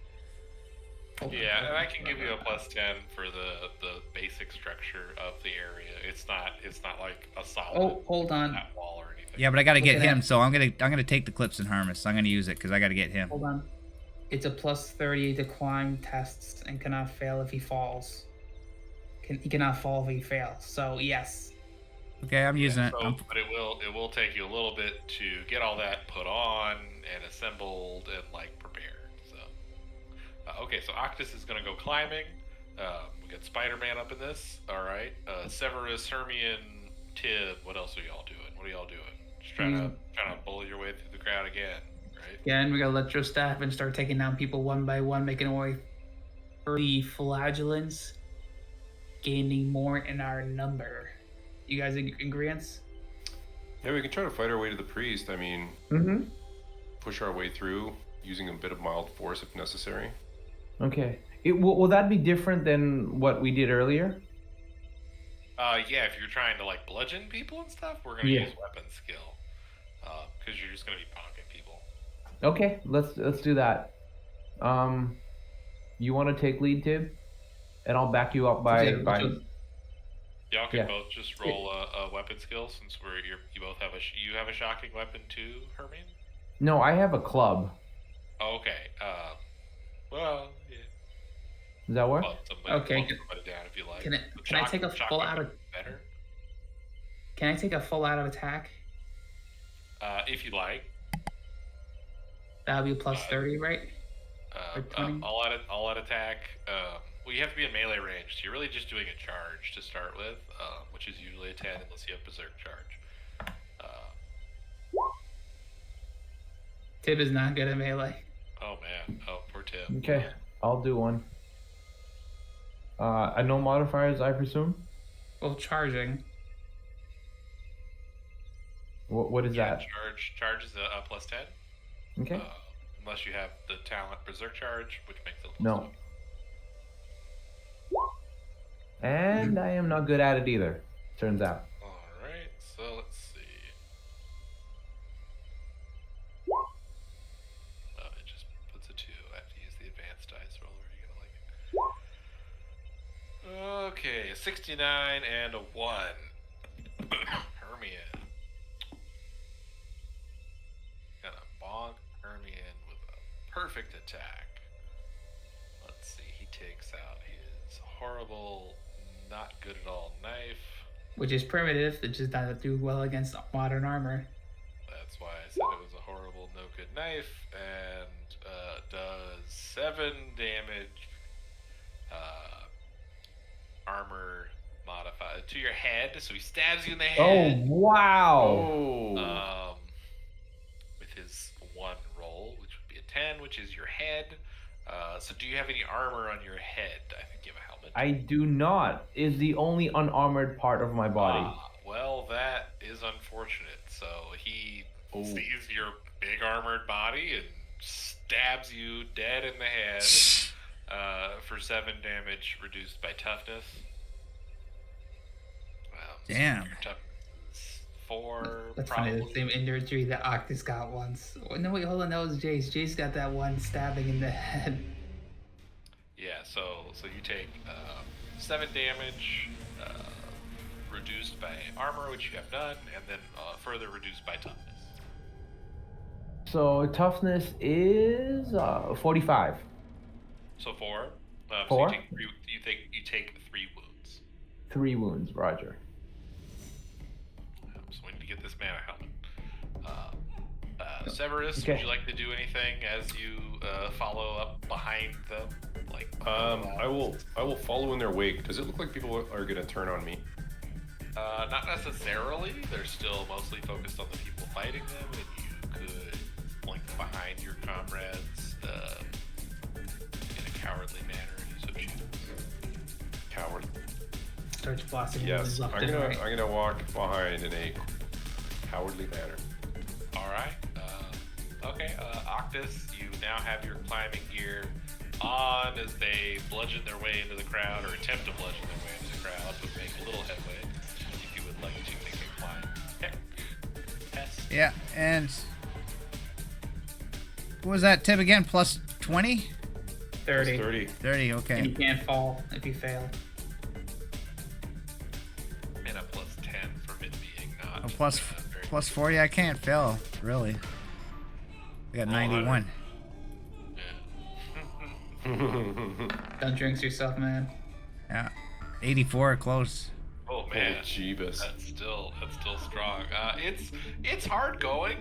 Yeah, and I can give you a plus 10 for the basic structure of the area. It's not like a solid Oh, hold on. flat wall or anything. Yeah, but I got to Look get at him. that. So I'm gonna take the clips and harness. I'm gonna use it because I got to get him. Hold on. It's a plus 30 to climb tests and cannot fail if he falls. He cannot fall if he fails. So yes, Okay, I'm using it. So, but it will take you a little bit to get all that put on and assembled and like prepared. So, okay, so Octus is gonna go climbing. We got Spider-Man up in this. All right, Severus, Hermione, Tib. What else are y'all doing? What are y'all doing? Just trying to bully your way through the crowd again, right? Again, we gotta let your staff and start taking down people one by one, making our way through the flagellants, gaining more in our number. You guys in agreement? Yeah, we can try to fight our way to the priest. I mean, push our way through using a bit of mild force if necessary. Okay. Will that be different than what we did earlier? Yeah, if you're trying to like bludgeon people and stuff, we're gonna use weapon skill, because you're just gonna be bonking people. Okay, let's do that. You want to take lead, Tib, and I'll back you up by. Y'all can both just roll a weapon skill since you both have you have a shocking weapon too, Hermine? No, I have a club. Oh, okay. Well, yeah. Does that work? Okay. Somebody down if you like. Can I take a full out of? Better? Can I take a full out of attack? If you like. That would be plus 30, right? Or 20? All out attack. Well, you have to be in melee range, so you're really just doing a charge to start with, which is usually a 10 unless you have berserk charge. Tib is not good at melee. Oh man. Oh, poor Tib. Okay, I'll do one. No modifiers, I presume. Well, charging. What is that? Charge is a plus 10. Okay. Unless you have the talent berserk charge, which makes it plus No. 10. And I am not good at it either. Turns out. All right. So let's see. It just puts a 2. I have to use the advanced dice roller. You're gonna like it. Okay, a 69 and a 1. Hermione. Gonna bonk Hermione with a perfect attack. Let's see, he takes out his horrible, not good at all knife. Which is primitive. It just doesn't do well against modern armor. That's why I said it was a horrible, no good knife, and does 7 damage. Armor modified to your head, so he stabs you in the head. Oh wow! Oh. With his 1 roll, which would be a 10, which is your head. So do you have any armor on your head? I think you have a helmet. I do not. Is the only unarmored part of my body. Well, that is unfortunate. So he sees your big armored body and stabs you dead in the head for 7 damage, reduced by toughness. Damn. So your toughness is 4, That's probably. funny. The same injury that Octus got once. Oh, no, wait, hold on. That was Jace. Jace got that one stabbing in the head. Yeah, so you take 7 damage, reduced by armor, which you have none, and then further reduced by toughness. So toughness is 45. So 4. 4? So you take 3 wounds. 3 wounds, Roger. So we need to get this man a helmet. Severus, Okay. would you like to do anything as you follow up behind them? Like, I will follow in their wake. Does it look like people are gonna turn on me? not necessarily. They're still mostly focused on the people fighting them, and you could blink behind your comrades in a cowardly manner if you so choose. Coward. Starts blasting Yes, left I'm and gonna right. I'm gonna walk behind in a cowardly manner. All right. Okay, Octus, you now have your climbing gear on as they bludgeon their way into the crowd, or attempt to bludgeon their way into the crowd, but make a little headway. If you would like to make a climb check. Test. Yeah, and what was that tip again? Plus 20? 30. 30. 30, And okay. you can't fall if you fail. And a plus 10 from it being not. Oh, plus very 40, I can't fail, really. I got 91. Yeah. Don't jinx yourself, man. Yeah. 84, close. Oh man, Jeebus. that's still strong. It's hard going.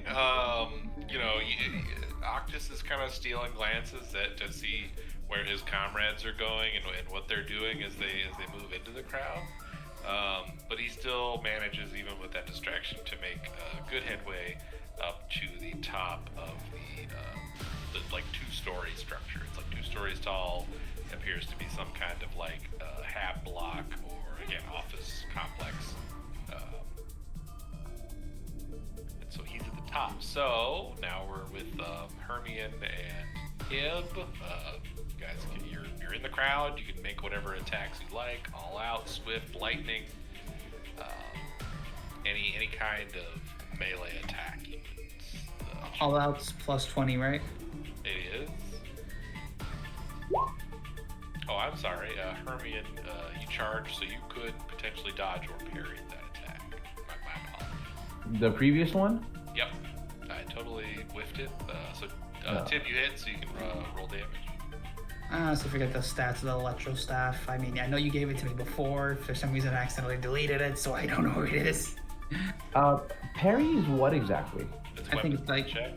Octus is kind of stealing glances to see where his comrades are going and what they're doing as they move into the crowd. But he still manages, even with that distraction, to make good headway up to the top of the like 2-story structure. It's like 2 stories tall. It appears to be some kind of like hab block or again office complex. And so he's at the top. So now we're with Hermione and Ib. Guys, you're in the crowd. You can make whatever attacks you like. All out, swift, lightning, any kind of melee attack. All outs plus 20, right? It is. Oh, I'm sorry, Hermione. You charged, so you could potentially dodge or parry that attack. My apologies. The previous one? Yep, I totally whiffed it. Tim, you hit, so you can roll damage. I honestly forget the stats of the electro staff. I mean, I know you gave it to me before. For some reason, I accidentally deleted it, so I don't know what it is. Parry is what exactly? It's I think weapon it's like- check.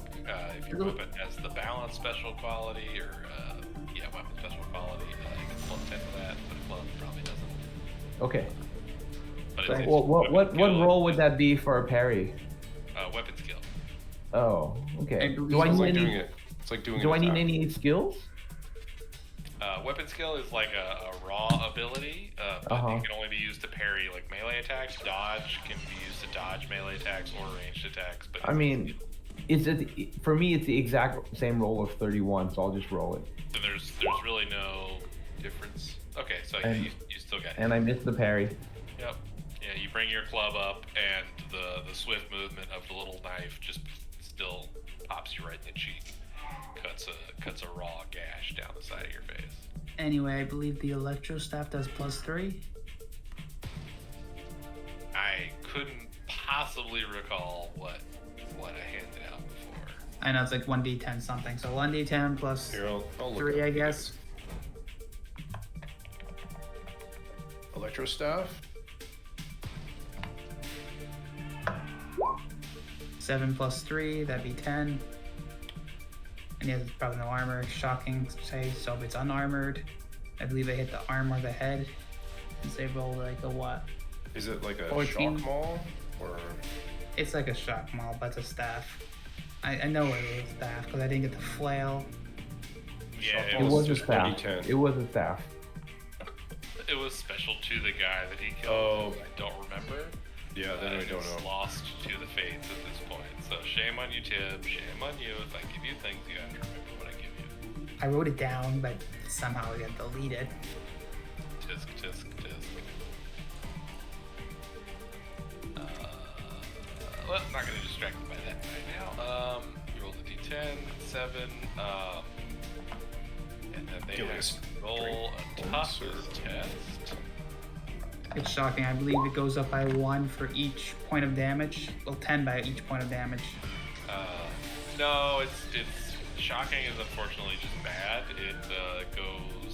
If your weapon has the balance special quality or weapon special quality, you get plus 10 for that, but a glove probably doesn't. Okay. But So it's what skill, role would that be for a parry? Weapon skill. Oh, okay. I believe Do I It's need like doing any? it. It's like doing. Do I an need attack. any skills? Weapon skill is like a raw ability, but Uh-huh. it can only be used to parry like melee attacks. Dodge can be used to dodge melee attacks or ranged attacks. But I mean, for me, it's the exact same roll of 31, so I'll just roll it. then there's really no difference. Okay, so And- you still got it. And I missed the parry. Yep. Yeah, you bring your club up, and the swift movement of the little knife just still pops you right in the cheek. Cuts a raw gash down the side of your face. Anyway, I believe the electro staff does plus 3. I couldn't possibly recall what I handed out before. I know it's like 1d10 something. So 1d10 plus Here, I'll look 3, up I the guess. Electro staff. 7 plus 3, that'd be 10. And he has probably no armor. Shocking, say. So if it's unarmored, I believe they hit the arm or the head. Since they rolled like a what? Is it like a 14. shock maul or? It's like a shock maul, but it's a staff. I know it is a staff because I didn't get the flail. Yeah, It It Well, was it's a just staff. 1d10. It was a staff. it was special to the guy that he killed. Oh. I don't remember. Yeah, then I don't It's know. lost to the fates at this point. So shame on you, Tib. Shame on you. If I give you things, you have to remember what I give you. I wrote it down, but somehow it got deleted. Tisk, tisk, tisk. Well, I'm not going to distract you by that right now. You rolled a d10, 7, and then they Give have us to roll a drink toughness points or- test. It's shocking. I believe it goes up by 1 for each point of damage. Well, 10 by each point of damage. No, it's shocking is unfortunately just bad.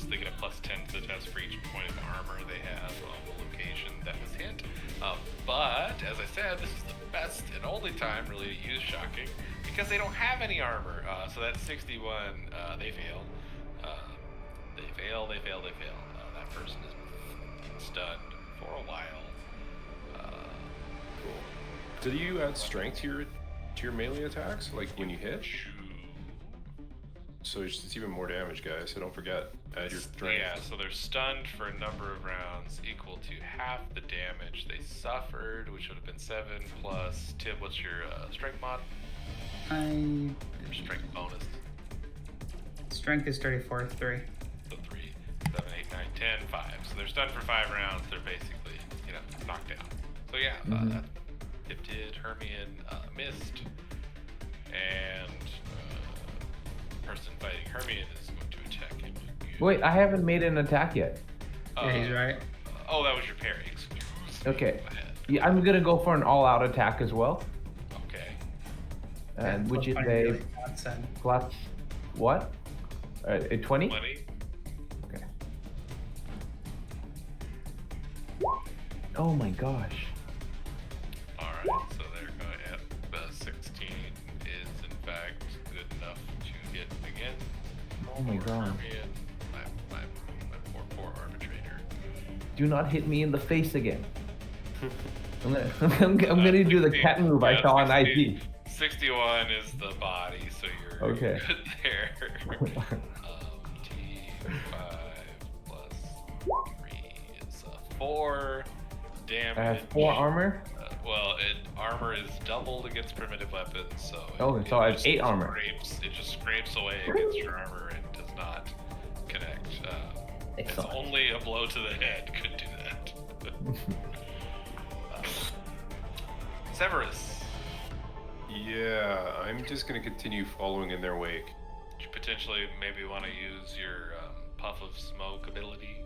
They get a plus 10 to the test for each point of armor they have on the location that was hit. But as I said, this is the best and only time really to use shocking because they don't have any armor. So that's 61. They fail. They fail. That person is stunned for a while. Cool. Did you add strength to your melee attacks, like when you hit? So it's even more damage, guys. So don't forget, add your strength. Yeah, so they're stunned for a number of rounds equal to half the damage they suffered, which would have been 7 plus. Tim, what's your strength mod? Or strength bonus? Strength is 34, 3. So 3, 7, 8, 9, 10, 5. So they're stunned for 5 rounds. They're basically, knocked out. So yeah, Tip did, Hermione missed, and person fighting Hermione is going to attack him. Wait, I haven't made an attack yet. Yeah, he's right. Oh, that was your parry. Excuse me. Okay. My head. Yeah, I'm gonna go for an all-out attack as well, Okay. and Yeah, which is plus a 20 shots and- plus what? A 20? 20. Okay. Oh my gosh. Alright, so they're going at the 16 is in fact good enough to hit again. Oh my god. My poor arbitrator. Do not hit me in the face again. I'm gonna do the cat move I saw on IG. 61 is the body, so you're Okay. good there. T5 plus 3 is 4 damage. I have 4 armor. Well, armor is doubled against primitive weapons, so Okay, so I have 8 armor. It just scrapes away against your armor and does not connect. It's Excellent. only a blow to the head could do that. Severus, Yeah, I'm just gonna continue following in their wake. you potentially maybe want to use your puff of smoke ability.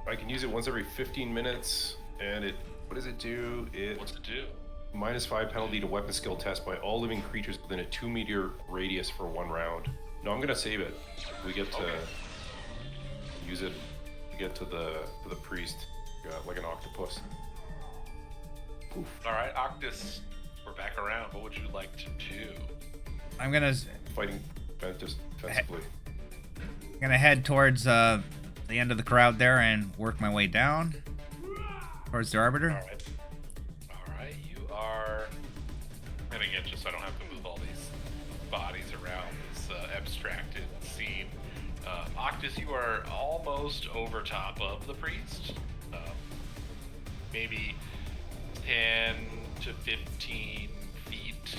I can use it once every 15 minutes, and what does it do? What's it do? -5 penalty to weapon skill test by all living creatures within a 2-meter radius for 1 round. No, I'm gonna save it. We get to use it to get to the priest, like an octopus. Oof. All right, Octus, we're back around. What would you like to do? I'm gonna Fighting just defensively. head towards the end of the crowd there and work my way down towards the arbiter. All right, you are. And again, just so I don't have to move all these bodies around this abstracted scene, Octus, you are almost over top of the priest. Maybe 10 to 15 feet,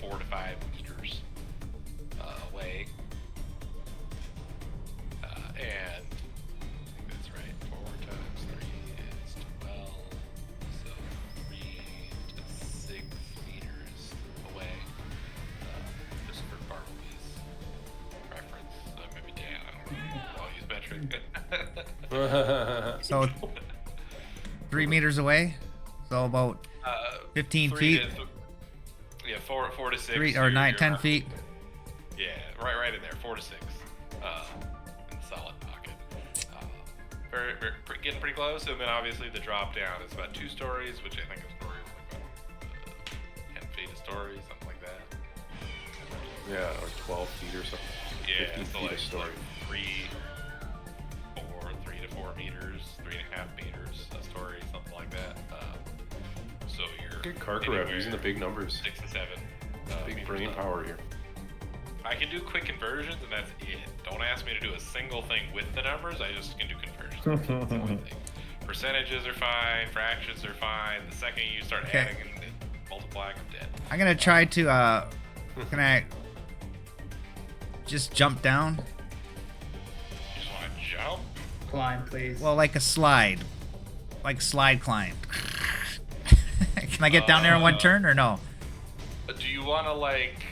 4 to 5 meters away. And I think that's right. 4 times 3 is 12. So 3 to 6 meters away. Just for Bartleby's preference. Maybe Dan, I don't know. I'll use metric. So 3 meters away, so about 15 feet. Yeah, 4 to 6. 3 or 9, 10 feet. Yeah, right in there, 4 to 6. In the solid pocket. Getting pretty close, and then obviously the drop down is about 2 stories, which I think a story is like about 10 feet a story, something like that. Yeah, or 12 feet or something. Yeah, 15 so feet like a story. 3 to 4 meters, 3.5 meters a story, something like that. So you're Good Karkarev using the big numbers. 6 to 7. Big meters brain up. power here. I can do quick conversions, and that's it. Don't ask me to do a single thing with the numbers. I just can do conversions. That's the only thing. Percentages are fine. Fractions are fine. The second you start adding and multiplying, I'm dead. I'm gonna try to can I just jump down? You just want to jump? Climb, please. Well, like a slide. Like slide climb. Can I get down there in 1 turn or no? Do you want to like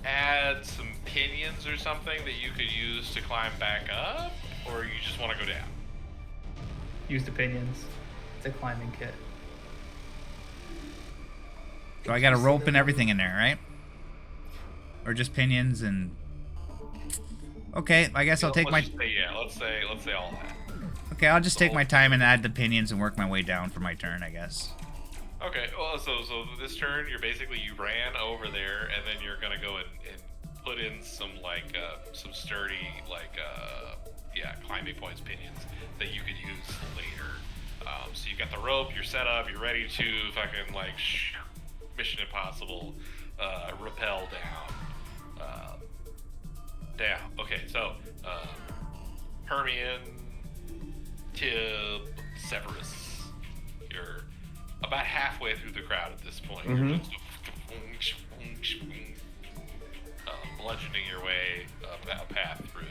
add some pinions or something that you could use to climb back up, or you just want to go down? Use the pinions. It's a climbing kit. So I got a rope and everything in there, right? Or just pinions and... Okay, I guess I'll take my... Let's say all that. Okay, I'll just take my time and add the pinions and work my way down for my turn, I guess. Okay, well, so this turn, you ran over there, and then you're gonna go and put in some some sturdy climbing points pinions that you could use later. So you got the rope, you're set up, you're ready to fucking Mission Impossible, rappel down. Down. Okay, so Hermione, Tib, Severus, you're about halfway through the crowd at this point. Mhm. You're just bludgeoning your way up that path through.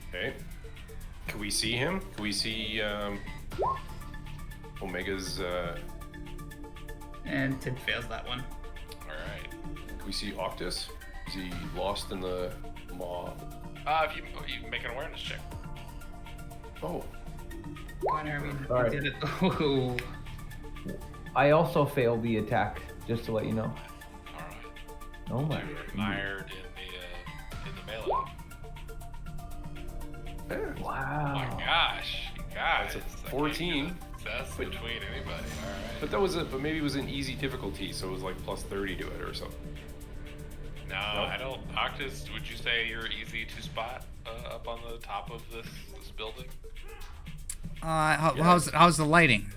Okay. Can we see him? Can we see Omega's? And Tib fails that one. All right. Can we see Octus? Is he lost in the mob? If you make an awareness check. Oh, Come on, Hermione. All right. You did it. Oh. I also failed the attack, just to let you know. All right. Oh my. You're mired in the melee. Oh my Wow. gosh, you guys! That's a I can't 14. get a success between anybody. All right. But that was but maybe it was an easy difficulty, so it was like plus 30 to it or something. No, I don't. Octus, would you say you're easy to spot up on the top of this building? How's the lighting?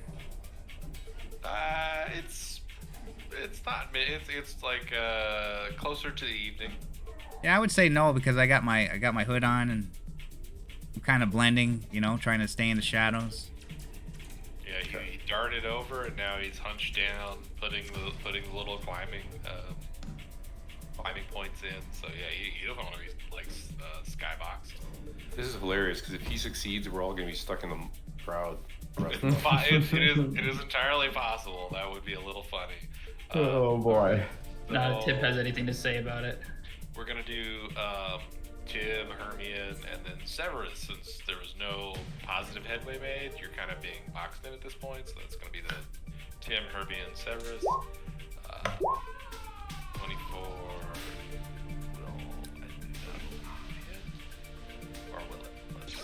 It's not. It's like closer to the evening. Yeah, I would say no because I got my hood on and I'm kind of blending, you know, trying to stay in the shadows. Yeah, he darted over and now he's hunched down, putting the little climbing points in. So yeah, you don't want to be like skybox. This is hilarious because if he succeeds, we're all gonna be stuck in the crowd. It is entirely possible. That would be a little funny. Oh boy. Not if Tip has anything to say about it. We're gonna do Tim, Hermione, and then Severus. Since there was no positive headway made, you're kind of being boxed in at this point. So that's gonna be the Tim, Hermione, Severus. 24. Roll. Or will it? Let's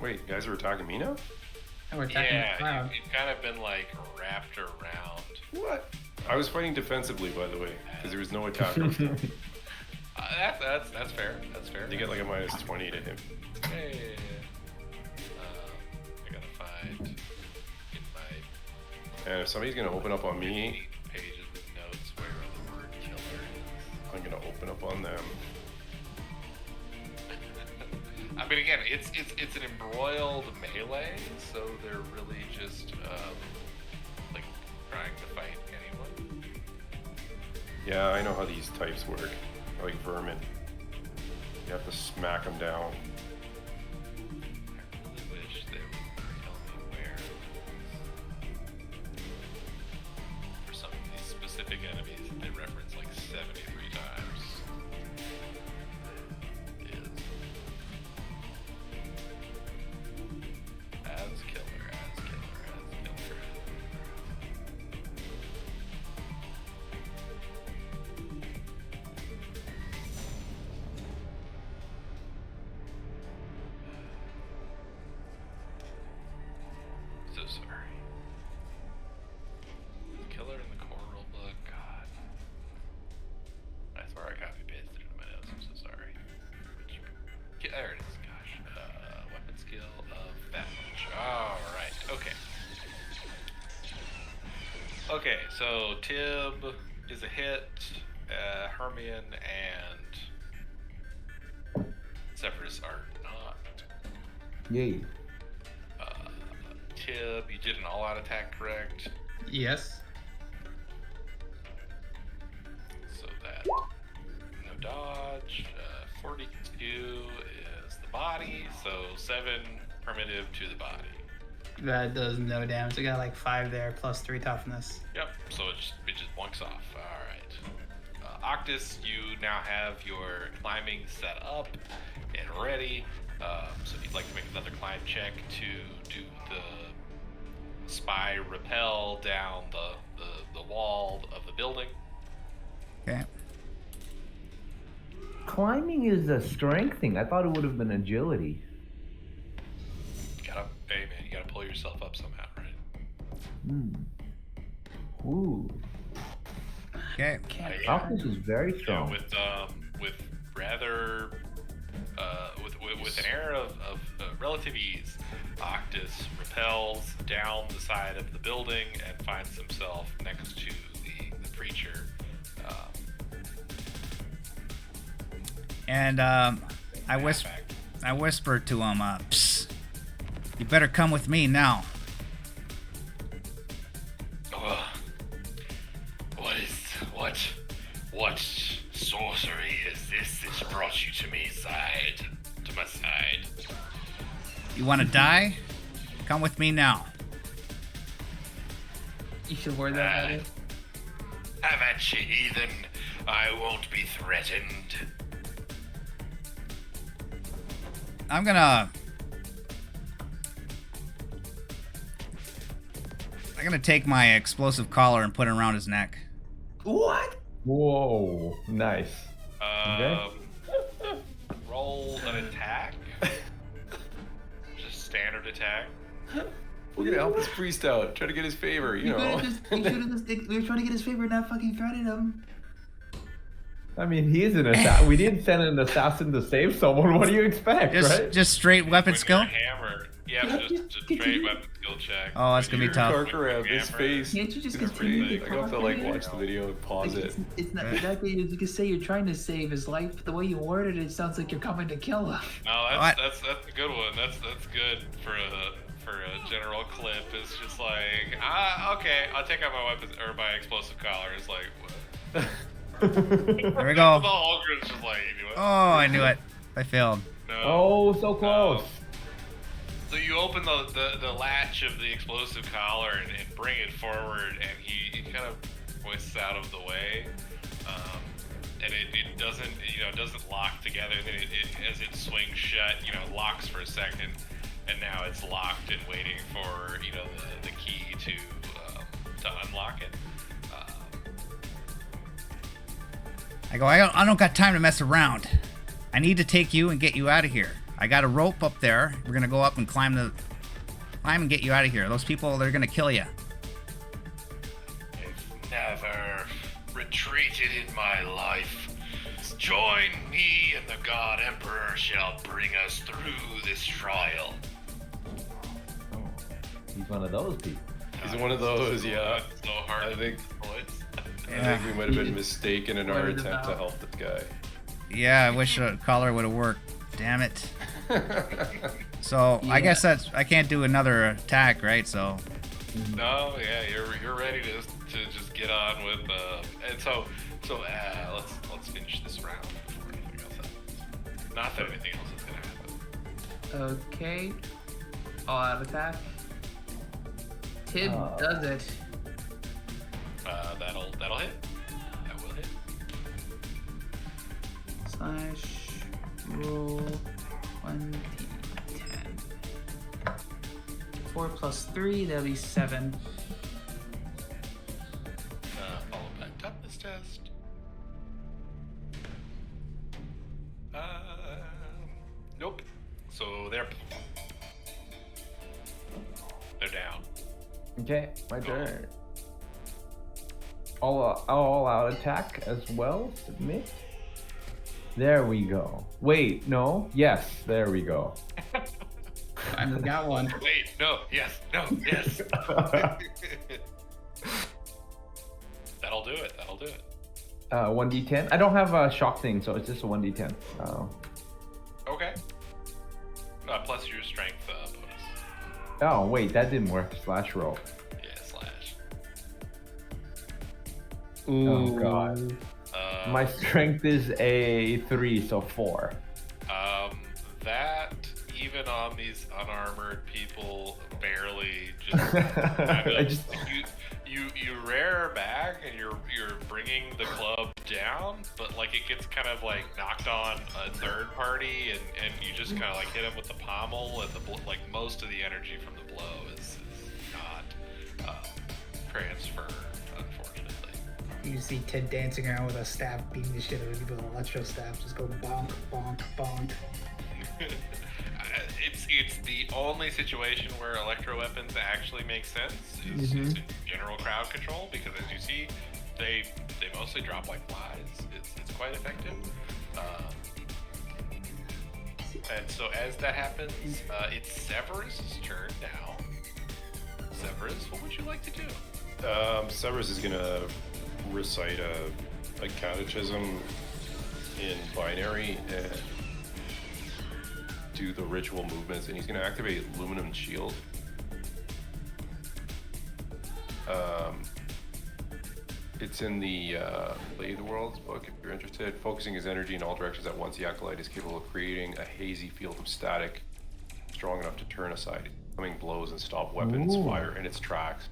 Wait, guys are attacking me now? And we're attacking the yeah, cloud. you've kind of been like wrapped around. What? I was fighting defensively, by the way, because there was no attack. That's fair. That's fair. You get like a minus 20 to him. Hey. I gotta find in my And if somebody's gonna open up on me, pages with notes where the word killer is. I'm gonna open up on them. I mean, again, it's an embroiled melee, so they're really just like trying to fight anyone. Yeah, I know how these types work. Like vermin. You have to smack them down. I really wish they would tell me where. For some of these specific enemies, they reference like 73 times. Is as killer, as killer, as killer. So sorry. Killer in the core rulebook, God. I swear I copy pasted it in my notes, I'm so sorry. There it is, gosh. Weapon skill of that much. Alright, okay. Okay, so Tib is a hit, Hermione and Severus are not. Yay. Tib, you did an all-out attack, correct? Yes. So that no dodge. 42 is the body, so 7 primitive to the body. That does no damage. I got like 5 there, plus 3 toughness. Yep. So it just blunks off. All right. Octus, you now have your climbing set up and ready. So if you'd like to make another climb check to do the spy rappel down the wall of the building. Okay. Climbing is a strength thing. I thought it would have been agility. Hey man, you gotta pull yourself up somehow, right? Ooh. Okay. Octus is very Yeah, strong. with rather with an air of relative ease, Octus rappels down the side of the building and finds himself next to the preacher. And I whisper to him, "Psst, you better come with me now." What sorcery is this that's brought you to my side? You want to die? Come with me now. You should word that better. Have at you, heathen. I won't be threatened. I'm gonna take my explosive collar and put it around his neck. What? Whoa. Nice. Um, roll an attack. Just standard attack. We're gonna help this priest out, try to get his favor, you know. We were trying to get his favor, not fucking threaten him. I mean, he's an assassin. We didn't send an assassin to save someone. What do you expect, right? Just straight weapon With skill? your hammer. Yeah, just straight weapon skill check. Oh, that's gonna be tough. Park around his face. Can't you just It's continue great. to I got to talk like to me? watch the video and pause Like, it. it's not exactly. You can say you're trying to save his life, but the way you worded it sounds like you're coming to kill him. No, What? that's a good one. That's good for a general clip. It's just like, okay, I'll take out my weapons or my explosive collar. It's like, what? There we The go. whole group's just like, you know what? Oh, I knew it. I failed. No. Oh, so close. So you open the latch of the explosive collar and bring it forward, and he kind of twists out of the way, and it doesn't lock together. Then as it swings shut, locks for a second, and now it's locked and waiting for the key to unlock it. I go, I don't got time to mess around. I need to take you and get you out of here. I got a rope up there. We're gonna go up and climb and get you out of here. Those people, they're gonna kill you. I've never retreated in my life. Join me, and the God Emperor shall bring us through this trial. Oh, he's one of those people. He's one of those, yeah. So hard. I think Yeah. we might have been mistaken in our What is it attempt to about? help this guy. Yeah, I wish a collar would have worked. Damn it. So I guess I can't do another attack, right? So No, yeah, you're ready to just get on with and so let's finish this round before anything else happens. Not that anything else is gonna happen. Okay. All out attack. Tib does it. That'll hit. That will hit. / roll 1d10. 4 plus 3, that'll be 7. Followed by toughness test. Nope. So they're down. Okay, my turn. All out attack as well. Submit. There we go. Wait, no. Yes, there we go. Finally got one. Wait, no, yes, no, yes. That'll do it. 1d10. I don't have a shock thing, so it's just a 1d10. Okay. Plus your strength bonus. Oh, wait, that didn't work. Slash roll. Yeah, slash. Oh, God. My strength is a 3, so 4. That even on these unarmored people barely just kind of, you rear back and you're bringing the club down, but like it gets kind of like knocked on a third party, and you just kind of like hit him with the pommel, and like most of the energy from the blow is not transferred, unfortunately. You see Ted dancing around with a staff, beating the shit out of people with an electro staff, just go bonk, bonk, bonk. It's the only situation where electro weapons actually make sense is in general crowd control, because as you see, they mostly drop like flies. It's quite effective. And so as that happens, it's Severus's turn now. Severus, what would you like to do? Severus is gonna recite a catechism in binary and do the ritual movements, and he's gonna activate Aluminum Shield. It's in the Lay of the Worlds book if you're interested. Focusing his energy in all directions at once, the acolyte is capable of creating a hazy field of static strong enough to turn aside incoming blows and stop weapons fire in its tracks.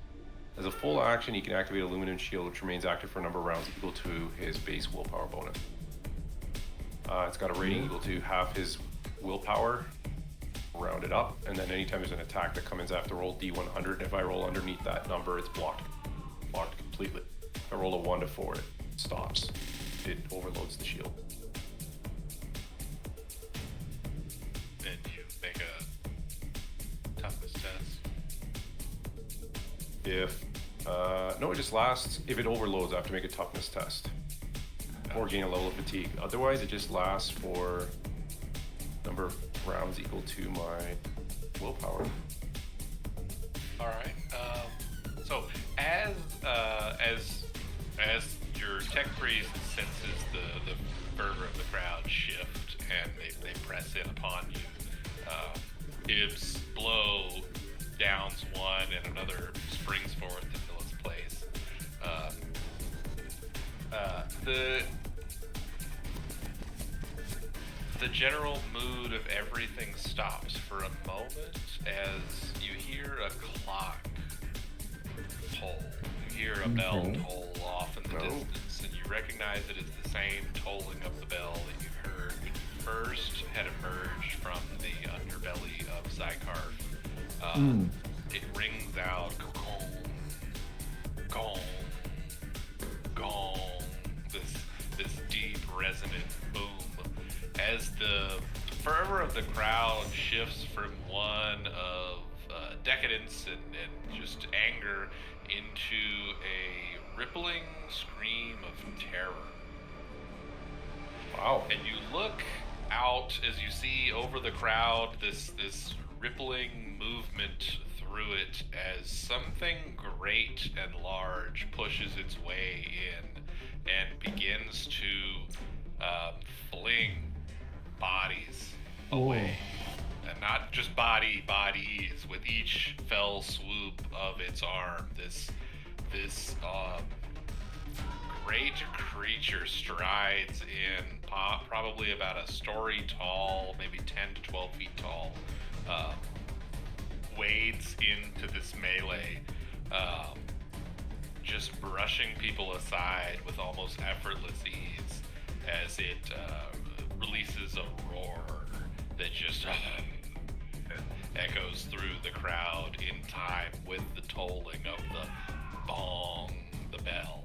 As a full action, he can activate Aluminum Shield, which remains active for a number of rounds equal to his base willpower bonus. It's got a rating equal to half his willpower, rounded up, and then anytime there's an attack that comes after roll D100, if I roll underneath that number, it's blocked completely. If I roll a 1 to 4, it stops. It overloads the shield. make a toughness test. If no, it just lasts. If it overloads, I have to make a toughness test or gain a level of fatigue. Otherwise, it just lasts for number of rounds equal to my willpower. All right. So as your tech priest senses the fervor of the crowd shift and they press in upon you, Ib's blow downs one and another springs forth to fill its place. The general mood of everything stops for a moment as you hear a clock toll. You hear a bell toll off in the distance, and you recognize it as the same tolling of the bell that you heard when you first had emerged from the underbelly of Zykarth. It rings out, gong, gong, gong, this deep resonant boom as the fervor of the crowd shifts from one of decadence and just anger into a rippling scream of terror. Wow. And you look out as you see over the crowd this rippling movement through it as something great and large pushes its way in and begins to fling bodies away. And not just bodies. With each fell swoop of its arm, this great creature strides in, probably about a story tall, maybe 10 to 12 feet tall, wades into this melee, just brushing people aside with almost effortless ease as it releases a roar that just echoes through the crowd in time with the tolling of the bong, the bell.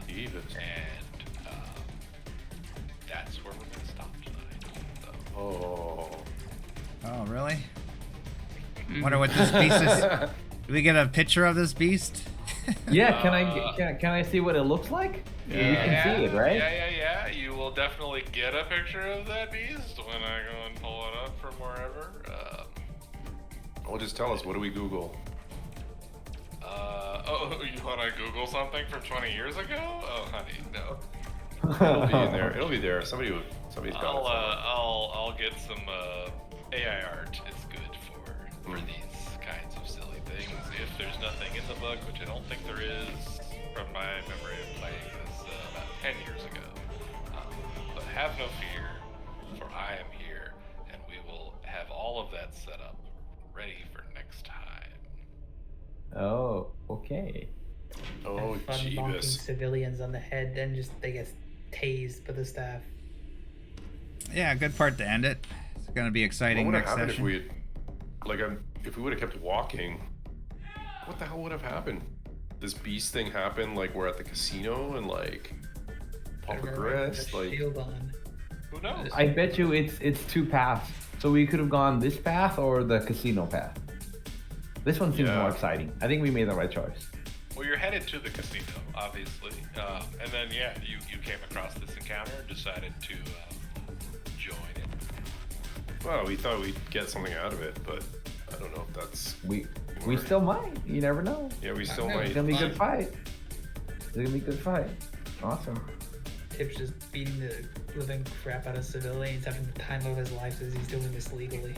And that's where we're going to stop tonight. So. Oh, really? Wonder what this beast is. Do we get a picture of this beast? Yeah, can I see what it looks like? Yeah, you can see it, right? Yeah. You will definitely get a picture of that beast when I go and pull it up from wherever. Well, just tell us, what do we Google? You want to Google something from 20 years ago? Oh, honey, no. It'll be in there. It'll be there. Somebody's got it. I'll get some AI art. It's good for these kinds of silly things. If there's nothing in the book, which I don't think there is, from my memory of playing this about 10 years ago. But have no fear, for I am here, and we will have all of that set up, ready for next time. Oh, okay. Oh, Have fun bonking Jeebus. civilians on the head, then just they get tased by the staff. Yeah, good part to end it. It's gonna be exciting What would have next happened session. if we would have kept walking? What the hell would have happened? This beast thing happened, like we're at the casino and like Papa Better Grass, have a like shield on. Who knows? I bet you it's two paths. So we could have gone this path or the casino path. This one seems more exciting. I think we made the right choice. Well, you're headed to the casino, obviously. And then, yeah, you came across this encounter and decided to join it. well, we thought we'd get something out of it, but I don't know if that's We still might. You never know. yeah, we still know. It's might. gonna be a good fight. It's gonna be a good fight. Awesome. Tip's just beating the living crap out of civilians, having the time of his life as he's doing this legally.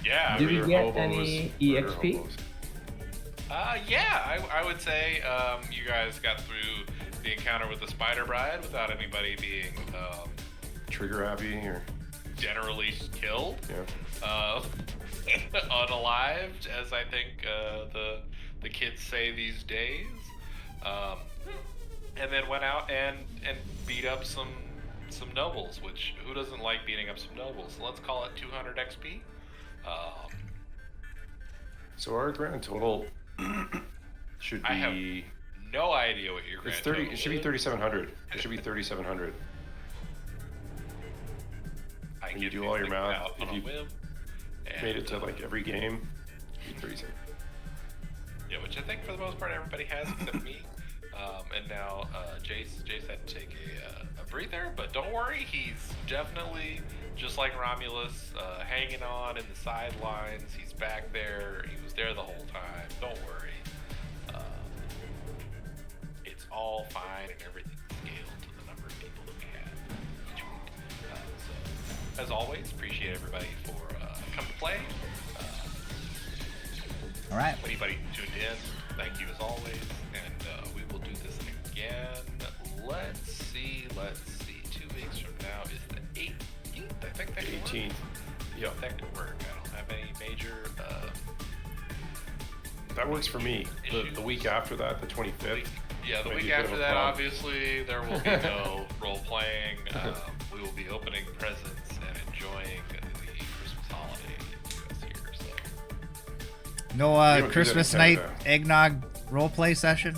Yeah. Did we Murder get hobos, any murder EXP? hobos. Yeah, I would say you guys got through the encounter with the Spider Bride without anybody being Trigger happy or generally killed. yeah. Unalived, as I think the kids say these days. And then went out and beat up some nobles, which who doesn't like beating up some nobles? Let's call it 200 XP. So our grand total should be. I have no idea what your It's grand 30. total It should be is. 3,700. It should be 3,700. I when you give do all your these math, out if on a you whim. made it to And, like every game, it'd be crazy. yeah, which I think for the most part everybody has except me. And now Jace had to take a breather, but don't worry, he's definitely just like Romulus, hanging on in the sidelines. He's back there. He was there the whole time. Don't worry. It's all fine and everything's scaled to the number of people that we had each week. So, as always, appreciate everybody for coming to play. All right. Anybody who tuned in, thank you as always, and we will do this again. Let's see. 2 weeks from now is the 18th. I think that could work. 18th. Yep. That could work. I don't have any major. That works for me. The week after that, the 25th. Yeah, the might week be a bit of after a that, problem. obviously, there will be no role playing. We will be opening presents and enjoying the Christmas holiday with us here. So. No don't do that Christmas in night Canada. eggnog role play session.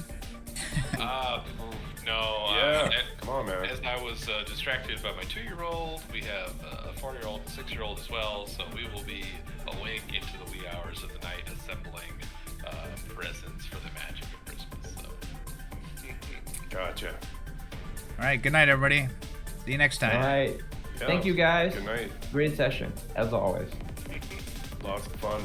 No. Yeah. Come on, man. As I was distracted by my 2-year-old, we have a 4-year-old and 6-year-old as well, so we will be awake into the wee hours of the night assembling presents for the magic of Christmas. So. Gotcha. All right. Good night, everybody. See you next time. All right. Yeah. Thank you, guys. Good night. Great session, as always. Lots of fun.